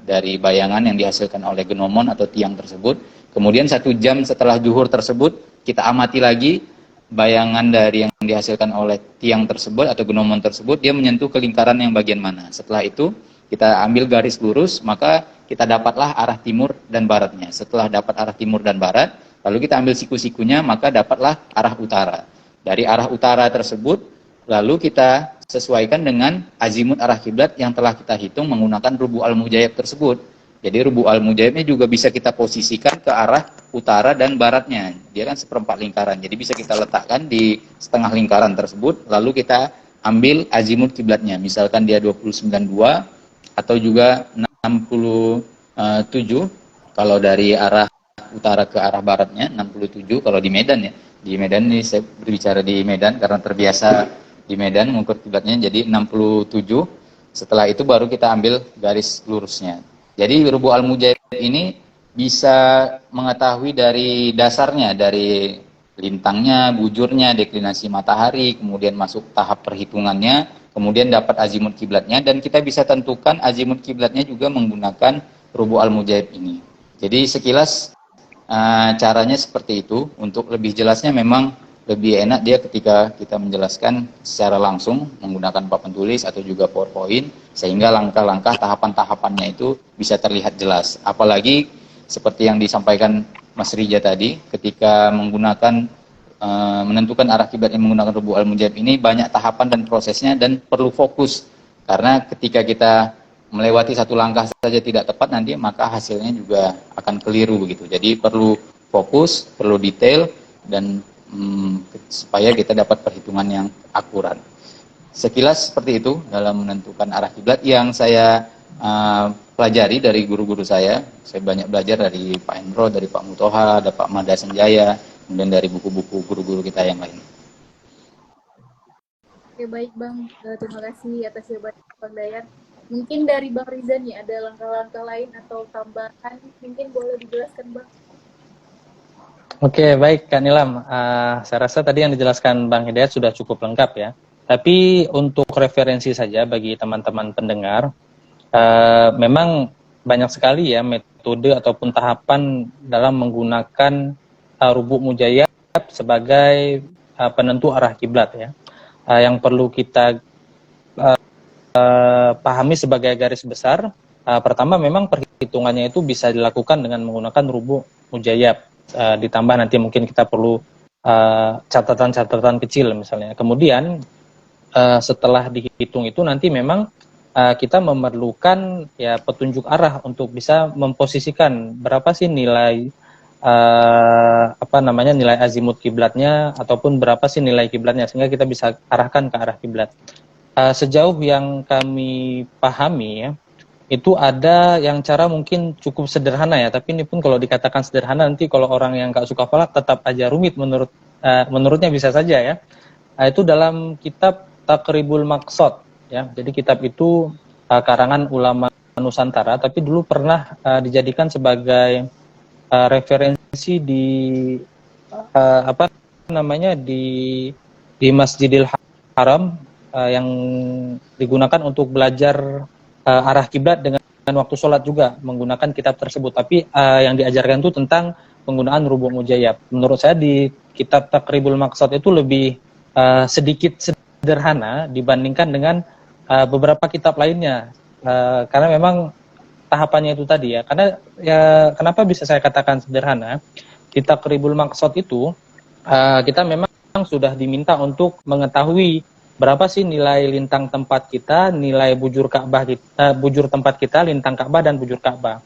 dari bayangan yang dihasilkan oleh genomon atau tiang tersebut. Kemudian 1 jam setelah zuhur tersebut kita amati lagi bayangan dari yang dihasilkan oleh tiang tersebut atau genomon tersebut, dia menyentuh ke lingkaran yang bagian mana. Setelah itu kita ambil garis lurus, maka kita dapatlah arah timur dan baratnya. Setelah dapat arah timur dan barat, lalu kita ambil siku-sikunya, maka dapatlah arah utara. Dari arah utara tersebut, lalu kita sesuaikan dengan azimut arah kiblat yang telah kita hitung menggunakan rubu al-mujayyab tersebut. Jadi rubu al-mujayyabnya juga bisa kita posisikan ke arah utara dan baratnya. Dia kan seperempat lingkaran, jadi bisa kita letakkan di setengah lingkaran tersebut, lalu kita ambil azimut kiblatnya. Misalkan dia 29,2 atau juga 67 kalau dari arah utara ke arah baratnya, 67 kalau di Medan ya. Di Medan ini saya berbicara di Medan karena terbiasa di Medan mengukur kiblatnya, jadi 67. Setelah itu baru kita ambil garis lurusnya. Jadi rubu al-mujayyab ini bisa mengetahui dari dasarnya, dari lintangnya, bujurnya, deklinasi matahari, kemudian masuk tahap perhitungannya, kemudian dapat azimut kiblatnya, dan kita bisa tentukan azimut kiblatnya juga menggunakan rubu al-mujayyab ini. Jadi sekilas caranya seperti itu. Untuk lebih jelasnya memang lebih enak dia ketika kita menjelaskan secara langsung menggunakan papan tulis atau juga PowerPoint, sehingga langkah-langkah tahapan-tahapannya itu bisa terlihat jelas. Apalagi seperti yang disampaikan Mas Rija tadi, ketika menggunakan menentukan arah kiblat yang menggunakan rubu al-mujayyab ini banyak tahapan dan prosesnya, dan perlu fokus, karena ketika kita melewati satu langkah saja tidak tepat nanti, maka hasilnya juga akan keliru begitu. Jadi perlu fokus, perlu detail, dan supaya kita dapat perhitungan yang akurat. Sekilas seperti itu dalam menentukan arah kiblat yang saya pelajari dari guru-guru saya. Saya banyak belajar dari Pak Hendro, dari Pak Mutoha, ada Pak Mada Senjaya, kemudian dari buku-buku guru-guru kita yang lain. Oke, baik Bang. Terima kasih atas jawaban Bang Dayat. Mungkin dari Bang Riza nih, ada langkah-langkah lain atau tambahan, mungkin boleh dijelaskan Bang? Oke, baik Kak Nilam. Saya rasa tadi yang dijelaskan Bang Hidayat sudah cukup lengkap ya. Tapi untuk referensi saja bagi teman-teman pendengar, memang banyak sekali ya metode ataupun tahapan dalam menggunakan rubu mujayyab sebagai penentu arah kiblat ya. Yang perlu kita pahami sebagai garis besar, pertama memang perhitungannya itu bisa dilakukan dengan menggunakan rubu mujayyab. Ditambah nanti mungkin kita perlu catatan-catatan kecil misalnya. Kemudian setelah dihitung itu nanti memang kita memerlukan ya petunjuk arah untuk bisa memposisikan berapa sih nilai nilai azimut kiblatnya ataupun berapa sih nilai kiblatnya, sehingga kita bisa arahkan ke arah kiblat. Sejauh yang kami pahami ya, itu ada yang cara mungkin cukup sederhana ya, tapi ini pun kalau dikatakan sederhana nanti kalau orang yang gak suka falak tetap aja rumit menurutnya bisa saja ya. Itu dalam kitab Taqribul Maqsad ya. Jadi kitab itu karangan ulama Nusantara, tapi dulu pernah dijadikan sebagai referensi di apa namanya di Masjidil Haram yang digunakan untuk belajar arah kiblat dengan waktu sholat juga menggunakan kitab tersebut. Tapi yang diajarkan itu tentang penggunaan rubu' mujayyab. Menurut saya di kitab Taqribul Maqsad itu lebih sedikit sederhana dibandingkan dengan beberapa kitab lainnya. Karena memang tahapannya itu tadi ya. Karena ya kenapa bisa saya katakan sederhana? Di Taqribul Maqsad itu kita memang sudah diminta untuk mengetahui berapa sih nilai lintang tempat kita, nilai bujur Ka'bah kita, bujur tempat kita, lintang Ka'bah dan bujur Ka'bah.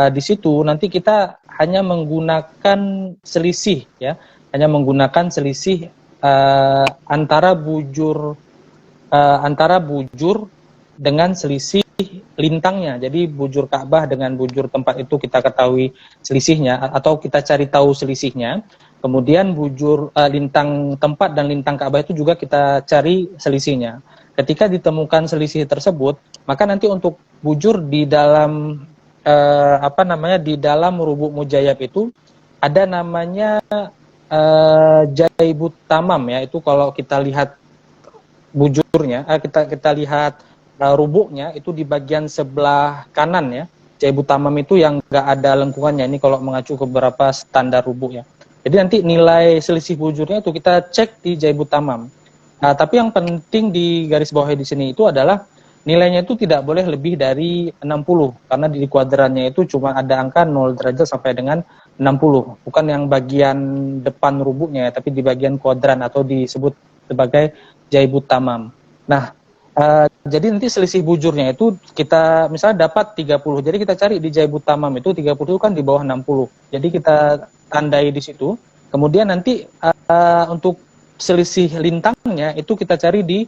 Di situ nanti kita hanya menggunakan selisih ya, hanya menggunakan selisih antara bujur dengan selisih lintangnya. Jadi bujur Ka'bah dengan bujur tempat itu kita ketahui selisihnya atau kita cari tahu selisihnya. Kemudian bujur lintang tempat dan lintang Ka'bah itu juga kita cari selisihnya. Ketika ditemukan selisih tersebut, maka nanti untuk bujur di dalam di dalam rubu' mujayyab itu ada namanya jaibut tamam ya. Itu kalau kita lihat bujurnya, kita lihat rubuknya itu di bagian sebelah kanan ya. Jaibut tamam itu yang nggak ada lengkungannya. Ini kalau mengacu ke beberapa standar rubuk ya. Jadi nanti nilai selisih bujurnya itu kita cek di jaibut tamam. Nah, tapi yang penting di garis bawah di sini itu adalah nilainya itu tidak boleh lebih dari 60 karena di kuadrannya itu cuma ada angka 0 derajat sampai dengan 60. Bukan yang bagian depan rubuknya tapi di bagian kuadran atau disebut sebagai jaibut tamam. Nah, jadi nanti selisih bujurnya itu kita misalnya dapat 30. Jadi kita cari di jaibut tamam itu 30 itu kan di bawah 60. Jadi kita tandai di situ. Kemudian nanti untuk selisih lintangnya itu kita cari di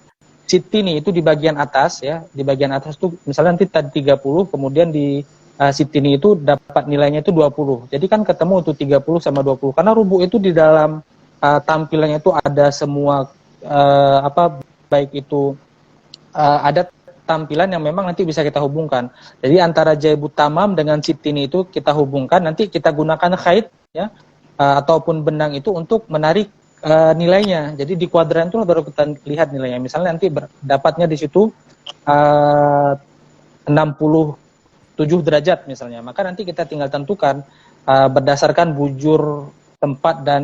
sitini itu di bagian atas ya. Di bagian atas itu misalnya nanti tadi 30, kemudian di sitini itu dapat nilainya itu 20. Jadi kan ketemu itu 30 sama 20. Karena rubuh itu di dalam tampilannya itu ada semua baik itu ada tampilan yang memang nanti bisa kita hubungkan. Jadi antara jaibut tamam dengan sitini itu kita hubungkan, nanti kita gunakan khait ya ataupun benang itu untuk menarik nilainya. Jadi di kuadran itu baru kita lihat nilainya. Misalnya nanti dapatnya di situ 67 derajat misalnya. Maka nanti kita tinggal tentukan berdasarkan bujur tempat dan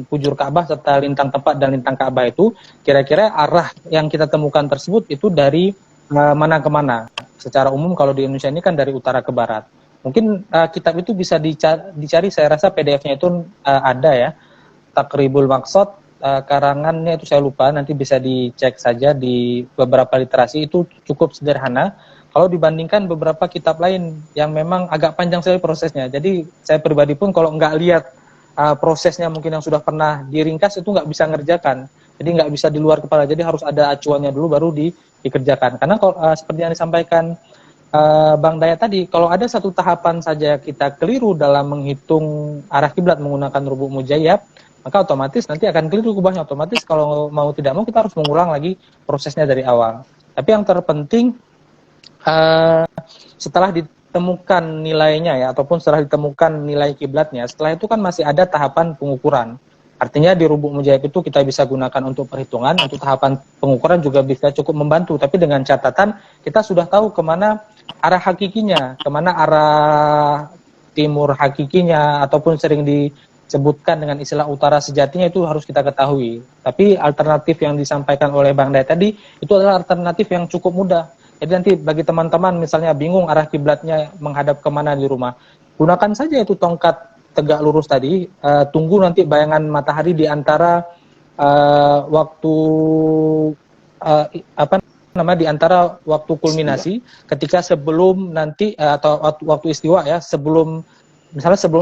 bujur Ka'bah serta lintang tempat dan lintang Ka'bah itu kira-kira arah yang kita temukan tersebut itu dari mana ke mana. Secara umum kalau di Indonesia ini kan dari utara ke barat. Mungkin kitab itu bisa dicari, saya rasa PDF-nya itu ada ya. Taqribul Maqsad karangannya itu saya lupa, nanti bisa dicek saja di beberapa literasi, itu cukup sederhana kalau dibandingkan beberapa kitab lain yang memang agak panjang sekali prosesnya. Jadi saya pribadi pun kalau nggak lihat prosesnya mungkin yang sudah pernah diringkas itu nggak bisa ngerjakan. Jadi nggak bisa di luar kepala, jadi harus ada acuannya dulu baru dikerjakan. Karena kalau seperti yang disampaikan Bang Dayat tadi, kalau ada satu tahapan saja kita keliru dalam menghitung arah kiblat menggunakan rubu' mujayyab, maka otomatis nanti akan keliru kubahnya. Otomatis kalau mau tidak mau kita harus mengulang lagi prosesnya dari awal. Tapi yang terpenting setelah ditemukan nilainya ya, ataupun setelah ditemukan nilai kiblatnya, setelah itu kan masih ada tahapan pengukuran. Artinya di rubu' mujayyab itu kita bisa gunakan untuk perhitungan, untuk tahapan pengukuran juga bisa cukup membantu. Tapi dengan catatan kita sudah tahu kemana arah hakikinya, kemana arah timur hakikinya, ataupun sering disebutkan dengan istilah utara sejatinya itu harus kita ketahui. Tapi alternatif yang disampaikan oleh Bang Dayat tadi itu adalah alternatif yang cukup mudah. Jadi nanti bagi teman-teman misalnya bingung arah kiblatnya menghadap kemana di rumah, gunakan saja itu tongkat tegak lurus tadi, tunggu nanti bayangan matahari di antara di antara waktu kulminasi ketika sebelum nanti atau waktu istiwa ya, sebelum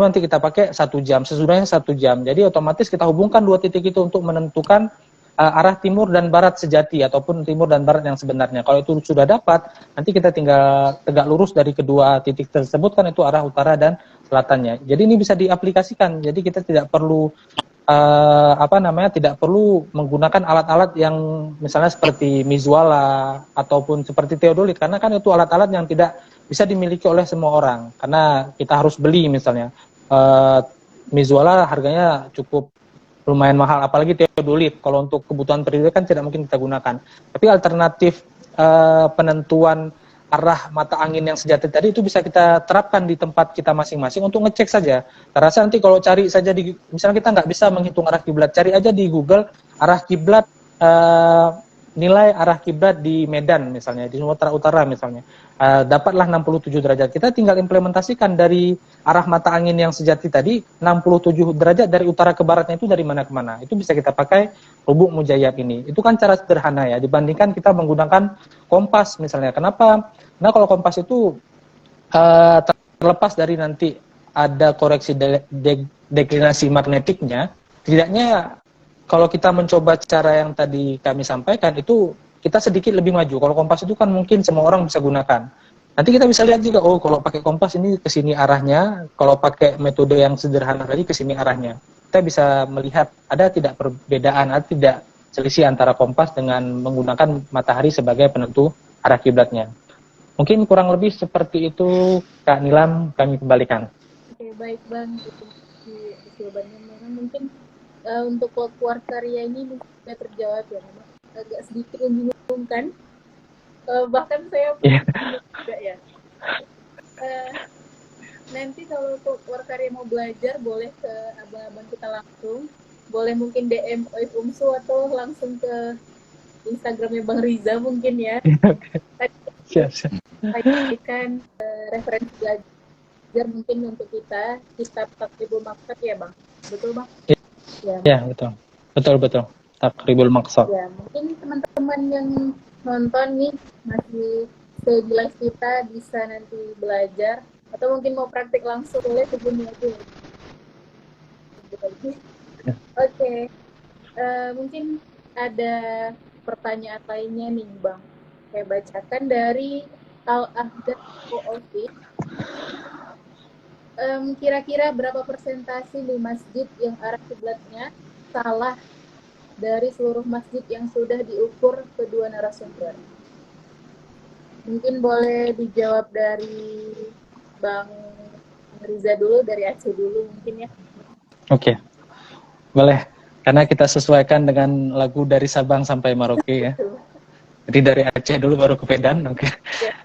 nanti kita pakai 1 jam, sesudahnya 1 jam. Jadi otomatis kita hubungkan dua titik itu untuk menentukan arah timur dan barat sejati ataupun timur dan barat yang sebenarnya. Kalau itu sudah dapat, nanti kita tinggal tegak lurus dari kedua titik tersebut, kan itu arah utara dan selatannya. Jadi ini bisa diaplikasikan. Jadi kita tidak perlu tidak perlu menggunakan alat-alat yang misalnya seperti Mizuala ataupun seperti teodolit, karena kan itu alat-alat yang tidak bisa dimiliki oleh semua orang, karena kita harus beli misalnya. Mizuala harganya cukup lumayan mahal, apalagi teodolit. Kalau untuk kebutuhan pribadi kan tidak mungkin kita gunakan. Tapi alternatif penentuan arah mata angin yang sejati tadi itu bisa kita terapkan di tempat kita masing-masing untuk ngecek saja. Terasa nanti kalau cari saja misalnya kita nggak bisa menghitung arah kiblat, cari aja di Google arah kiblat, nilai arah kiblat di Medan misalnya, di Sumatera Utara misalnya, dapatlah 67 derajat. Kita tinggal implementasikan dari arah mata angin yang sejati tadi, 67 derajat dari utara ke baratnya itu dari mana ke mana. Itu bisa kita pakai rubuk mujayyab ini. Itu kan cara sederhana ya, dibandingkan kita menggunakan kompas misalnya. Kenapa? Nah, kalau kompas itu terlepas dari nanti ada koreksi deklinasi magnetiknya, tidaknya kalau kita mencoba cara yang tadi kami sampaikan itu kita sedikit lebih maju. Kalau kompas itu kan mungkin semua orang bisa gunakan. Nanti kita bisa lihat juga, oh kalau pakai kompas ini ke sini arahnya, kalau pakai metode yang sederhana tadi ke sini arahnya. Kita bisa melihat ada tidak perbedaan, ada tidak selisih antara kompas dengan menggunakan matahari sebagai penentu arah kiblatnya. Mungkin kurang lebih seperti itu, Kak Nilam, kami kembalikan. Oke, baik Bang. Itu jawabannya memang mungkin untuk keluar karya ini mungkin sudah terjawab ya, memang agak sedikit membingungkan. Bahkan saya juga ya. Nanti kalau keluar karya mau belajar, boleh ke abang-abang kita langsung. Boleh mungkin DM OIF UMSU atau langsung ke Instagramnya Bang Riza mungkin ya. Siap. Berikan referensi belajar mungkin untuk kita kitab Takribul Maqsad ya Bang, betul Bang? Ya betul. Takribul Maqsad. Ya, mungkin teman-teman yang nonton nih masih stay di live kita bisa nanti belajar atau mungkin mau praktik langsung boleh hubungi aja. Oke. Mungkin ada pertanyaan lainnya nih Bang. Saya bacakan dari Al-Ahdan OOC. Kira-kira berapa persentase di masjid yang arah kiblatnya salah dari seluruh masjid yang sudah diukur kedua narasumber? Mungkin boleh dijawab dari Bang Riza dulu, dari Aceh dulu mungkin ya. Oke. Boleh. Karena kita sesuaikan dengan lagu dari Sabang sampai Merauke ya. Jadi dari Aceh dulu baru ke Medan, oke.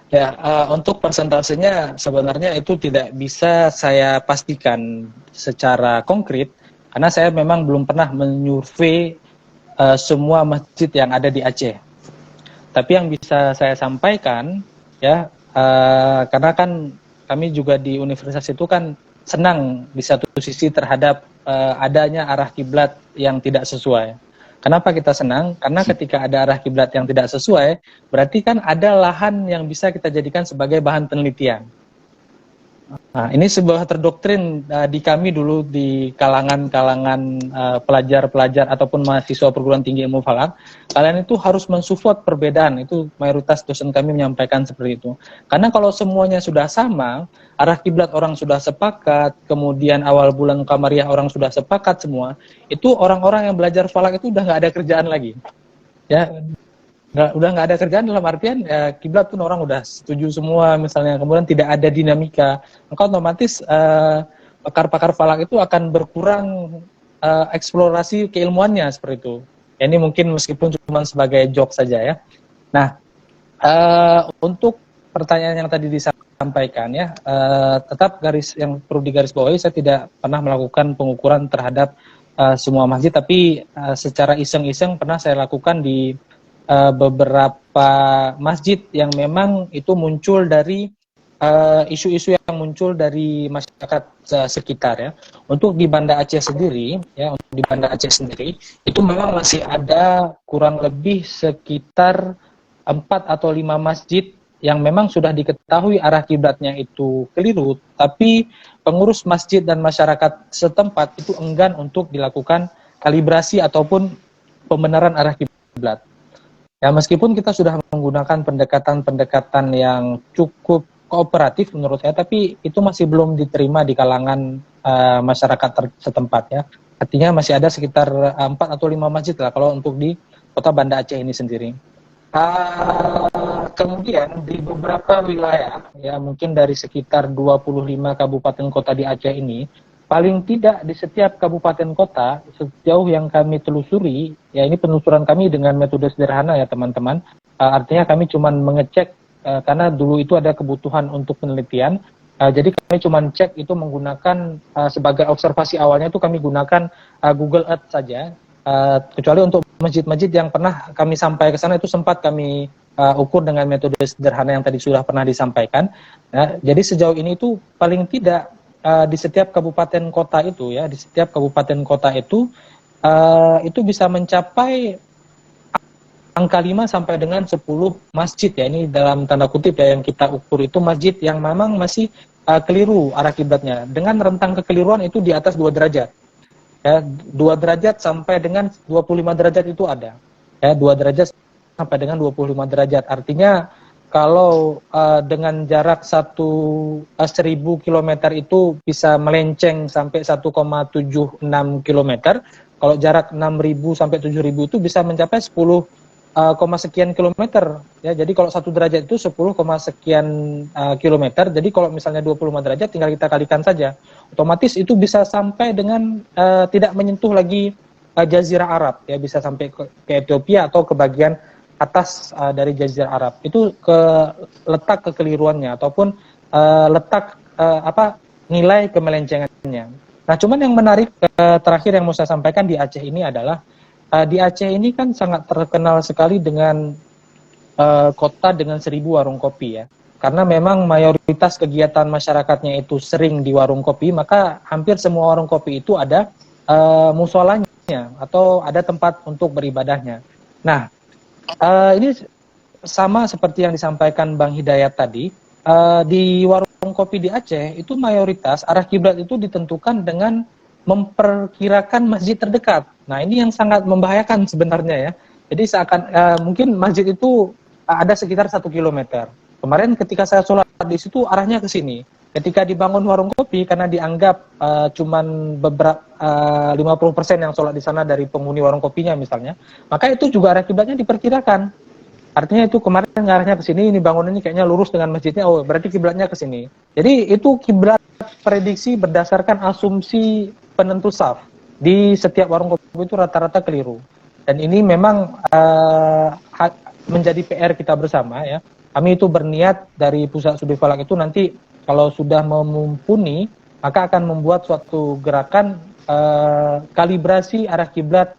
Ya, untuk persentasenya sebenarnya itu tidak bisa saya pastikan secara konkret karena saya memang belum pernah menyurvei semua masjid yang ada di Aceh. Tapi yang bisa saya sampaikan ya, karena kan kami juga di universitas itu kan senang di satu sisi terhadap adanya arah kiblat yang tidak sesuai. Kenapa kita senang? Karena ketika ada arah kiblat yang tidak sesuai, berarti kan ada lahan yang bisa kita jadikan sebagai bahan penelitian. Nah, ini sebuah terdoktrin di kami dulu di kalangan-kalangan pelajar-pelajar ataupun mahasiswa perguruan tinggi ilmu falak. Kalian itu harus mensupport perbedaan. Itu mayoritas dosen kami menyampaikan seperti itu. Karena kalau semuanya sudah sama, arah kiblat orang sudah sepakat, kemudian awal bulan Qamariyah orang sudah sepakat semua, itu orang-orang yang belajar falak itu udah nggak ada kerjaan lagi. Ya, udah nggak ada kerjaan dalam artian ya, kiblat pun orang udah setuju semua misalnya, kemudian tidak ada dinamika, maka otomatis pakar-pakar falak itu akan berkurang eksplorasi keilmuannya seperti itu. Ya, ini mungkin meskipun cuma sebagai joke saja ya. Nah, untuk pertanyaan yang tadi disampaikan ya, tetap garis yang perlu digarisbawahi, saya tidak pernah melakukan pengukuran terhadap semua masjid, tapi secara iseng-iseng pernah saya lakukan di beberapa masjid yang memang itu muncul dari isu-isu yang muncul dari masyarakat sekitar ya. Untuk di Banda Aceh sendiri ya, untuk di Banda Aceh sendiri itu memang masih ada kurang lebih sekitar 4 atau 5 masjid yang memang sudah diketahui arah kiblatnya itu keliru, tapi pengurus masjid dan masyarakat setempat itu enggan untuk dilakukan kalibrasi ataupun pembenaran arah kiblat. Ya, meskipun kita sudah menggunakan pendekatan-pendekatan yang cukup kooperatif menurut saya, tapi itu masih belum diterima di kalangan masyarakat setempat ya. Artinya masih ada sekitar 4 atau 5 masjid lah kalau untuk di kota Banda Aceh ini sendiri. Kemudian di beberapa wilayah, ya mungkin dari sekitar 25 kabupaten kota di Aceh ini, paling tidak di setiap kabupaten kota, sejauh yang kami telusuri, ya ini penelusuran kami dengan metode sederhana ya teman-teman, artinya kami cuma mengecek, karena dulu itu ada kebutuhan untuk penelitian, jadi kami cuma cek itu menggunakan, sebagai observasi awalnya itu kami gunakan Google Earth saja, kecuali untuk masjid-masjid yang pernah kami sampai ke sana itu sempat kami ukur dengan metode sederhana yang tadi sudah pernah disampaikan. Nah, jadi sejauh ini itu paling tidak di setiap kabupaten kota itu ya, di setiap kabupaten kota itu bisa mencapai angka 5 sampai dengan 10 masjid ya, ini dalam tanda kutip ya yang kita ukur itu masjid yang memang masih keliru arah kiblatnya dengan rentang kekeliruan itu di atas 2 derajat. Ya, 2 derajat sampai dengan 25 derajat itu ada. Ya, 2 derajat sampai dengan 25 derajat. Artinya kalau dengan jarak 1.000 km itu bisa melenceng sampai 1,76 km. Kalau jarak 6.000 sampai 7.000 itu bisa mencapai 10, sekian kilometer. Ya, jadi kalau 1 derajat itu 10, sekian kilometer. Jadi kalau misalnya 25 derajat tinggal kita kalikan saja. Otomatis itu bisa sampai dengan tidak menyentuh lagi Jazirah Arab, ya bisa sampai ke Ethiopia atau ke bagian atas dari Jazirah Arab. Itu letak kekeliruannya ataupun letak nilai kemelencengannya. Nah, cuman yang menarik terakhir yang mau saya sampaikan di Aceh ini adalah di Aceh ini kan sangat terkenal sekali dengan kota dengan 1.000 warung kopi ya. Karena memang mayoritas kegiatan masyarakatnya itu sering di warung kopi, maka hampir semua warung kopi itu ada musolanya atau ada tempat untuk beribadahnya. Nah, ini sama seperti yang disampaikan Bang Hidayat tadi, di warung kopi di Aceh itu mayoritas arah kiblat itu ditentukan dengan memperkirakan masjid terdekat. Nah, ini yang sangat membahayakan sebenarnya ya. Jadi seakan mungkin masjid itu ada sekitar 1 kilometer. Kemarin ketika saya sholat di situ arahnya ke sini. Ketika dibangun warung kopi karena dianggap cuman beberapa 50% yang sholat di sana dari penghuni warung kopinya misalnya, maka itu juga arah kiblatnya diperkirakan. Artinya itu kemarin arahnya ke sini, ini bangunan ini kayaknya lurus dengan masjidnya, oh berarti kiblatnya ke sini. Jadi itu kiblat prediksi berdasarkan asumsi penentu saf. Di setiap warung kopi itu rata-rata keliru. Dan ini memang menjadi PR kita bersama ya. Kami itu berniat dari Pusat Studi Falak itu nanti kalau sudah mumpuni, maka akan membuat suatu gerakan kalibrasi arah kiblat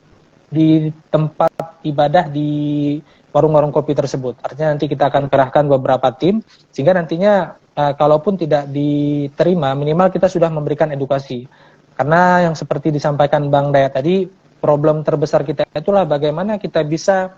di tempat ibadah di warung-warung kopi tersebut. Artinya nanti kita akan kerahkan beberapa tim, sehingga nantinya kalaupun tidak diterima, minimal kita sudah memberikan edukasi. Karena yang seperti disampaikan Bang Dayat tadi, problem terbesar kita itulah bagaimana kita bisa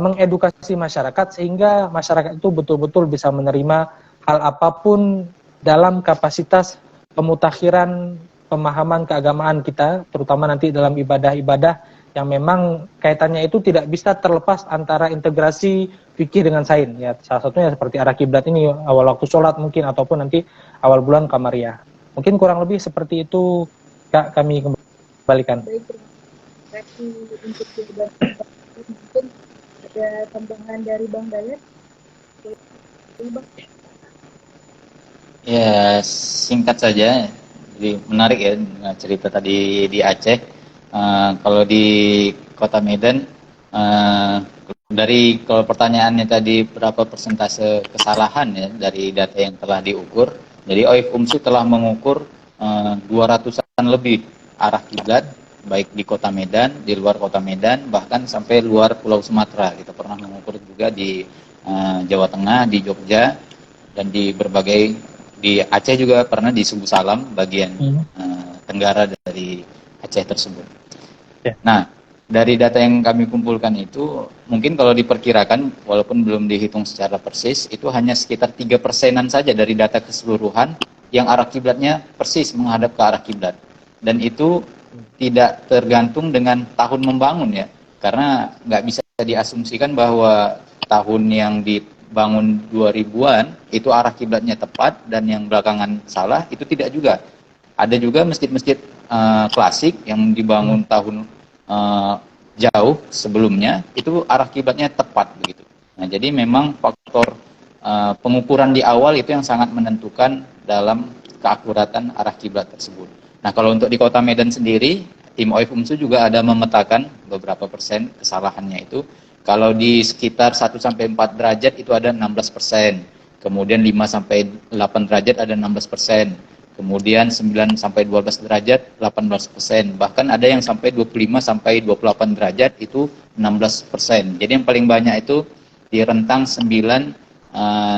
mengedukasi masyarakat sehingga masyarakat itu betul-betul bisa menerima hal apapun dalam kapasitas pemutakhiran pemahaman keagamaan kita, terutama nanti dalam ibadah-ibadah yang memang kaitannya itu tidak bisa terlepas antara integrasi fikih dengan sains. Ya, salah satunya seperti arah kiblat ini awal waktu sholat mungkin ataupun nanti awal bulan Qamariyah. Mungkin kurang lebih seperti itu Kak, kami kembalikan. Baik, terima kasih untuk mungkin ada tambahan dari Bang Dayat. Ya, singkat saja. Jadi menarik ya cerita tadi di Aceh. Kalau di Kota Medan, kalau pertanyaannya tadi berapa persentase kesalahan ya dari data yang telah diukur. Jadi OIF UMSU telah mengukur 200-an lebih arah kiblat, baik di Kota Medan, di luar Kota Medan, bahkan sampai luar Pulau Sumatera. Kita pernah mengukur juga di Jawa Tengah, di Jogja, dan di Aceh juga pernah di Subu Salam, bagian tenggara dari Aceh tersebut. Ya. Nah, dari data yang kami kumpulkan itu, mungkin kalau diperkirakan, walaupun belum dihitung secara persis, itu hanya sekitar 3%-an saja dari data keseluruhan yang arah kiblatnya persis menghadap ke arah kiblat. Dan itu tidak tergantung dengan tahun membangun ya, karena nggak bisa diasumsikan bahwa tahun yang dibangun 2000-an itu arah kiblatnya tepat dan yang belakangan salah, itu tidak juga. Ada juga masjid-masjid klasik yang dibangun tahun jauh sebelumnya, itu arah kiblatnya tepat begitu. Nah, jadi memang faktor pengukuran di awal itu yang sangat menentukan dalam keakuratan arah kiblat tersebut. Nah, kalau untuk di Kota Medan sendiri, tim OIF UMSU juga ada memetakan beberapa persen kesalahannya itu. Kalau di sekitar 1-4 derajat itu ada 16%, kemudian 5-8 derajat ada 16%, kemudian 9-12 derajat 18%, bahkan ada yang sampai 25-28 derajat itu 16%. Jadi yang paling banyak itu di rentang 9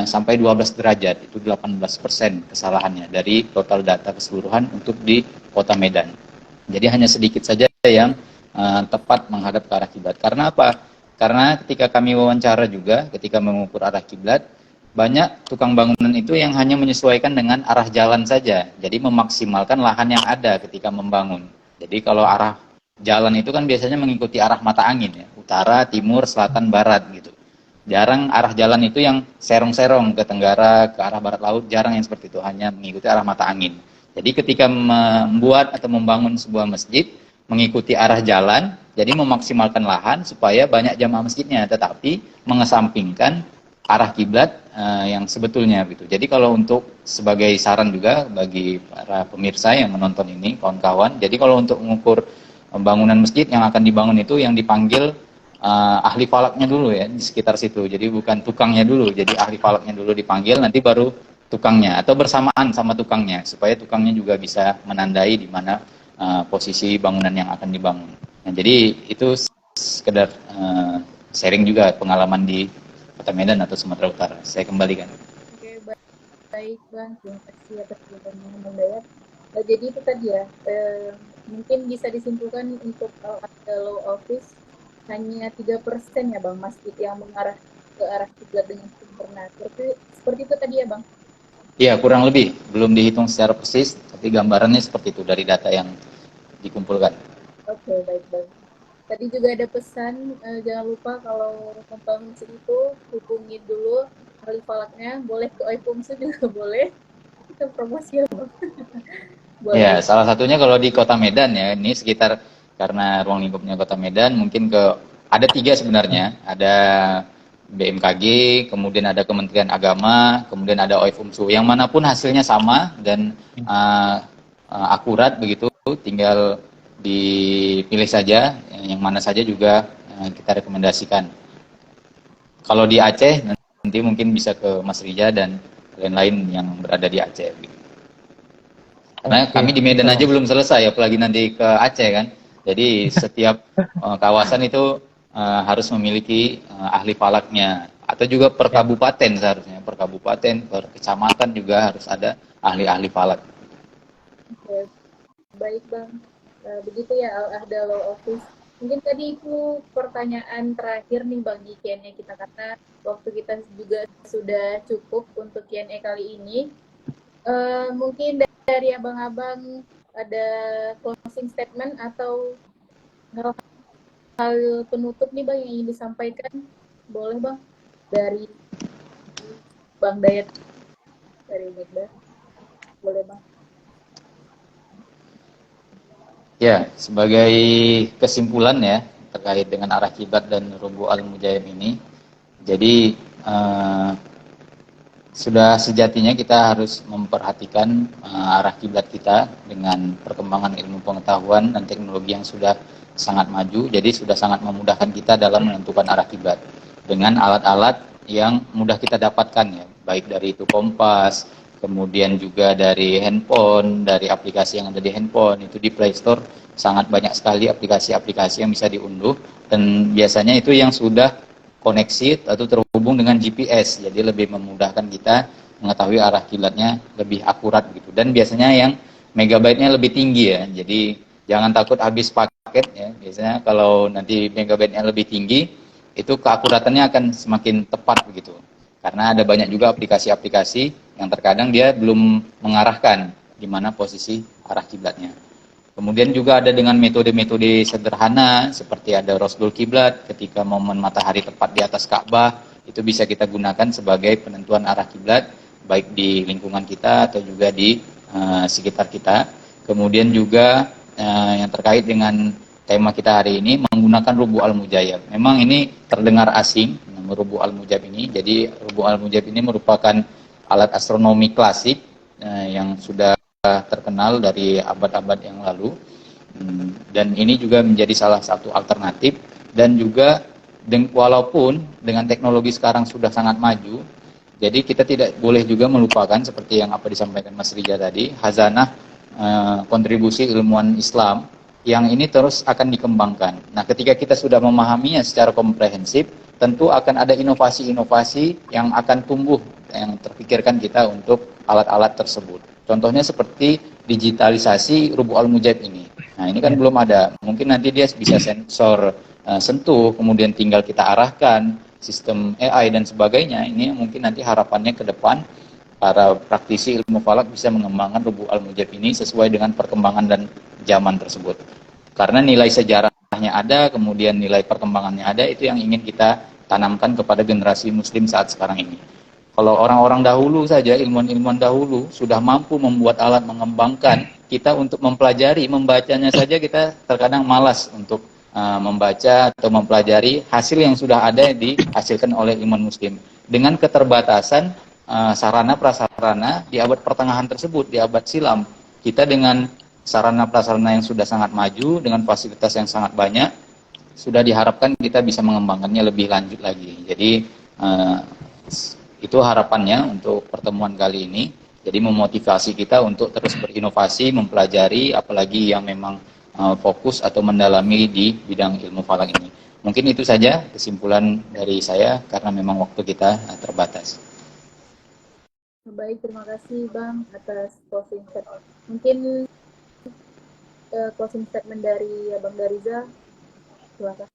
sampai 12 derajat, itu 18% kesalahannya dari total data keseluruhan untuk di Kota Medan. Jadi hanya sedikit saja yang tepat menghadap ke arah kiblat. Karena apa? Karena ketika kami wawancara juga, ketika mengukur arah kiblat, banyak tukang bangunan itu yang hanya menyesuaikan dengan arah jalan saja. Jadi memaksimalkan lahan yang ada ketika membangun. Jadi kalau arah jalan itu kan biasanya mengikuti arah mata angin ya, utara, timur, selatan, barat gitu. Jarang arah jalan itu yang serong-serong ke tenggara, ke arah barat laut, jarang yang seperti itu, hanya mengikuti arah mata angin. Jadi ketika membuat atau membangun sebuah masjid, mengikuti arah jalan, jadi memaksimalkan lahan supaya banyak jamaah masjidnya, tetapi mengesampingkan arah kiblat yang sebetulnya gitu. Jadi kalau untuk sebagai saran juga bagi para pemirsa yang menonton ini, kawan-kawan, jadi kalau untuk mengukur bangunan masjid yang akan dibangun itu yang dipanggil ahli falaknya dulu ya di sekitar situ. Jadi bukan tukangnya dulu, jadi ahli falaknya dulu dipanggil, nanti baru tukangnya atau bersamaan sama tukangnya supaya tukangnya juga bisa menandai di mana posisi bangunan yang akan dibangun. Nah, jadi itu sekedar sharing juga pengalaman di Kota Medan atau Sumatera Utara. Saya kembalikan. Oke, baik Bang, terima kasih atas jawabannya Bang Dayat. Jadi itu tadi ya, mungkin bisa disimpulkan untuk ada law office hanya 3% ya Bang masjid yang mengarah ke arah kiblat dengan sempurna. Seperti itu tadi ya Bang? Iya, kurang lebih. Belum dihitung secara persis, tapi gambarannya seperti itu dari data yang dikumpulkan. Oke, baik Bang. Tadi juga ada pesan, jangan lupa kalau membangun masjid itu hubungi dulu ahli falaknya, boleh ke OIF UMSU juga boleh. Kita promosi ya Bang. Boleh. Ya, salah satunya kalau di Kota Medan ya, ini sekitar karena ruang lingkupnya Kota Medan, mungkin ada 3 sebenarnya, ada BMKG, kemudian ada Kementerian Agama, kemudian ada OIF UMSU. Yang manapun hasilnya sama dan akurat begitu, tinggal dipilih saja, yang mana saja juga kita rekomendasikan. Kalau di Aceh, nanti mungkin bisa ke Mas Rija dan lain-lain yang berada di Aceh. Karena kami di Medan aja belum selesai, apalagi nanti ke Aceh kan. Jadi setiap kawasan itu harus memiliki ahli falaknya. Atau juga per kabupaten seharusnya. Per kabupaten, per kecamatan juga harus ada ahli-ahli falak. Oke, baik Bang. Begitu ya ada law office. Mungkin tadi itu pertanyaan terakhir nih Bang di Q&A kita, karena waktu kita juga sudah cukup untuk Q&A kali ini. Mungkin dari abang-abang ada closing statement atau hal penutup nih Bang yang ingin disampaikan, boleh Bang, dari Bang Dayat, dari Megda, boleh Bang. Ya, sebagai kesimpulan ya terkait dengan arah kiblat dan Rubu Al-Mujayyib ini, jadi sudah sejatinya kita harus memperhatikan arah kiblat kita dengan perkembangan ilmu pengetahuan dan teknologi yang sudah sangat maju, jadi sudah sangat memudahkan kita dalam menentukan arah kiblat dengan alat-alat yang mudah kita dapatkan ya, baik dari itu kompas, kemudian juga dari handphone, dari aplikasi yang ada di handphone, itu di Play Store sangat banyak sekali aplikasi-aplikasi yang bisa diunduh, dan biasanya itu yang sudah koneksi atau terhubung dengan GPS, jadi lebih memudahkan kita mengetahui arah kiblatnya lebih akurat gitu. Dan biasanya yang megabyte-nya lebih tinggi ya, jadi jangan takut habis paket ya. Biasanya kalau nanti megabyte-nya lebih tinggi, itu keakuratannya akan semakin tepat begitu. Karena ada banyak juga aplikasi-aplikasi yang terkadang dia belum mengarahkan di mana posisi arah kiblatnya. Kemudian juga ada dengan metode-metode sederhana seperti ada Rosdul Kiblat, ketika momen matahari tepat di atas Ka'bah, itu bisa kita gunakan sebagai penentuan arah kiblat baik di lingkungan kita atau juga di sekitar kita. kemudian juga yang terkait dengan tema kita hari ini menggunakan rubu al-mujayyab. Memang ini terdengar asing, rubu al-mujayyab ini. Jadi rubu al-mujayyab ini merupakan alat astronomi klasik yang sudah terkenal dari abad-abad yang lalu. Dan ini juga menjadi salah satu alternatif, dan juga walaupun dengan teknologi sekarang sudah sangat maju, jadi kita tidak boleh juga melupakan seperti yang apa disampaikan Mas Rija tadi, hazanah kontribusi ilmuwan Islam yang ini terus akan dikembangkan. Nah, ketika kita sudah memahaminya secara komprehensif, tentu akan ada inovasi-inovasi yang akan tumbuh, yang terpikirkan kita untuk alat-alat tersebut. Contohnya seperti digitalisasi rubu al-mujayyab ini. Nah, ini kan belum ada. Mungkin nanti dia bisa sensor sentuh, kemudian tinggal kita arahkan, sistem AI dan sebagainya. Ini mungkin nanti harapannya ke depan para praktisi ilmu falak bisa mengembangkan rubu al-mujayyab ini sesuai dengan perkembangan dan zaman tersebut. Karena nilai sejarahnya ada, kemudian nilai perkembangannya ada, itu yang ingin kita tanamkan kepada generasi muslim saat sekarang ini. Kalau orang-orang dahulu saja, ilmuwan-ilmuwan dahulu sudah mampu membuat alat, mengembangkan, kita untuk mempelajari, membacanya saja kita terkadang malas untuk membaca atau mempelajari hasil yang sudah ada dihasilkan oleh ilmuwan muslim. Dengan keterbatasan sarana prasarana di abad pertengahan tersebut, di abad silam, kita dengan sarana prasarana yang sudah sangat maju, dengan fasilitas yang sangat banyak, sudah diharapkan kita bisa mengembangkannya lebih lanjut lagi. Jadi itu harapannya untuk pertemuan kali ini. Jadi memotivasi kita untuk terus berinovasi, mempelajari, apalagi yang memang fokus atau mendalami di bidang ilmu falak ini. Mungkin itu saja kesimpulan dari saya karena memang waktu kita terbatas. Baik, terima kasih Bang atas closing statement. Mungkin closing statement dari Bang Dariza. Silakan.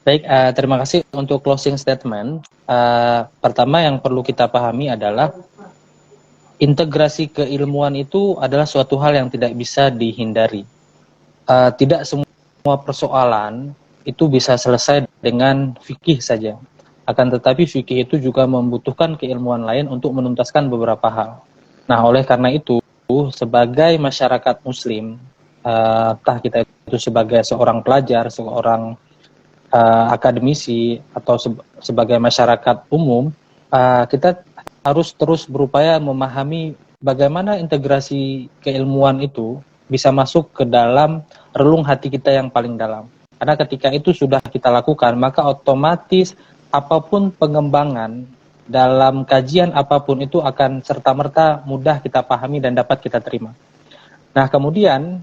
Baik, terima kasih untuk closing statement. Pertama yang perlu kita pahami adalah integrasi keilmuan itu adalah suatu hal yang tidak bisa dihindari. Tidak semua persoalan itu bisa selesai dengan fikih saja. Akan tetapi fikih itu juga membutuhkan keilmuan lain untuk menuntaskan beberapa hal. Nah, oleh karena itu, sebagai masyarakat muslim, entah kita itu sebagai seorang pelajar, seorang akademisi, atau sebagai masyarakat umum, kita harus terus berupaya memahami bagaimana integrasi keilmuan itu bisa masuk ke dalam relung hati kita yang paling dalam. Karena ketika itu sudah kita lakukan, maka otomatis apapun pengembangan dalam kajian apapun itu akan serta-merta mudah kita pahami dan dapat kita terima. Nah, kemudian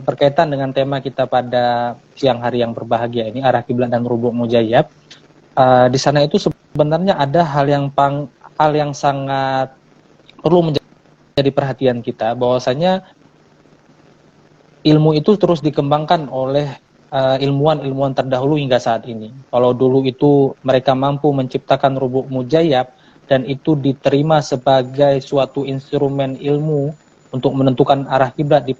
berkaitan dengan tema kita pada siang hari yang berbahagia ini, arah kiblat dan rubu' mujayyab, di sana itu sebenarnya ada hal yang sangat perlu menjadi perhatian kita, bahwasanya ilmu itu terus dikembangkan oleh ilmuwan-ilmuwan terdahulu hingga saat ini. Kalau dulu itu mereka mampu menciptakan rubu' mujayyab dan itu diterima sebagai suatu instrumen ilmu untuk menentukan arah kiblat di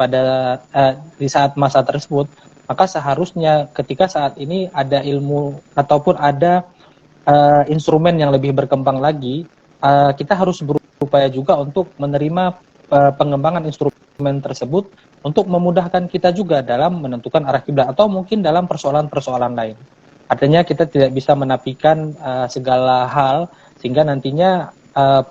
saat masa tersebut, maka seharusnya ketika saat ini ada ilmu ataupun ada instrumen yang lebih berkembang lagi, kita harus berupaya juga untuk menerima pengembangan instrumen tersebut untuk memudahkan kita juga dalam menentukan arah kiblat atau mungkin dalam persoalan-persoalan lain. Artinya kita tidak bisa menafikan segala hal, sehingga nantinya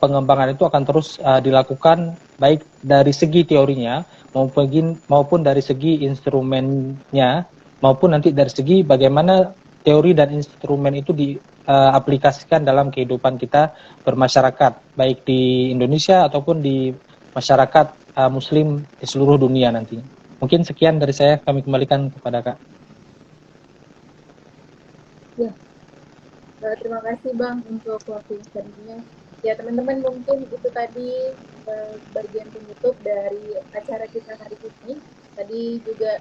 pengembangan itu akan terus dilakukan baik dari segi teorinya maupun dari segi instrumennya, maupun nanti dari segi bagaimana teori dan instrumen itu diaplikasikan dalam kehidupan kita bermasyarakat, baik di Indonesia ataupun di masyarakat muslim di seluruh dunia nantinya. Mungkin sekian dari saya, kami kembalikan kepada Kak. Ya, terima kasih Bang untuk closing statement-nya. Ya teman-teman, mungkin itu tadi bagian penutup dari acara kita hari ini. Tadi juga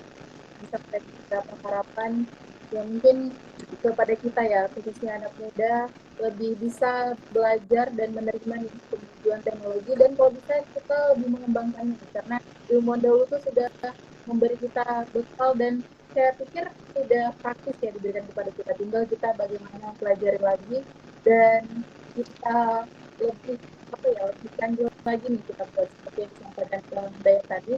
bisa kita harapan yang mungkin kepada kita ya, khususnya anak muda, lebih bisa belajar dan menerima kemajuan teknologi, dan kalau bisa kita lebih mengembangkannya, karena ilmuwan dahulu itu sudah memberi kita bekal dan saya pikir sudah praktis ya diberikan kepada kita, tinggal kita bagaimana pelajari lagi dan kita lebih lebih lanjut lagi nih kita buat seperti yang disampaikan Bang Daya tadi.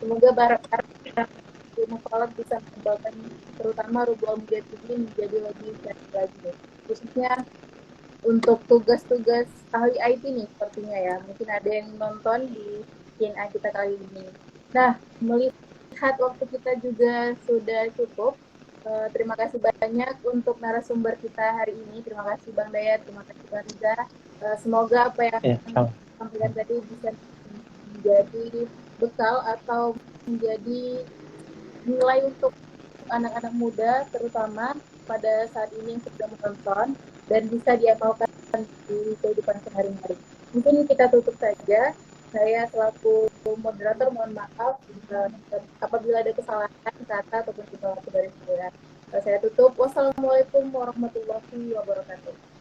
Semoga para mufakat bisa mengembangkan terutama Rubul Media ini menjadi lebih baik lagi, khususnya untuk tugas-tugas ahli IT nih sepertinya ya. Mungkin ada yang nonton di Q&A kita kali ini. Nah, melihat waktu kita juga sudah cukup, terima kasih banyak untuk narasumber kita hari ini. Terima kasih Bang Dayat, terima kasih Bang Riza. Semoga apa yang disampaikan tadi bisa menjadi bekal atau menjadi nilai untuk anak-anak muda terutama pada saat ini yang sedang menonton dan bisa diamalkan di kehidupan sehari-hari. Mungkin kita tutup saja. Saya selaku moderator mohon maaf apabila ada kesalahan kata ataupun kesalahan dari saya. Saya tutup. Wassalamualaikum warahmatullahi wabarakatuh.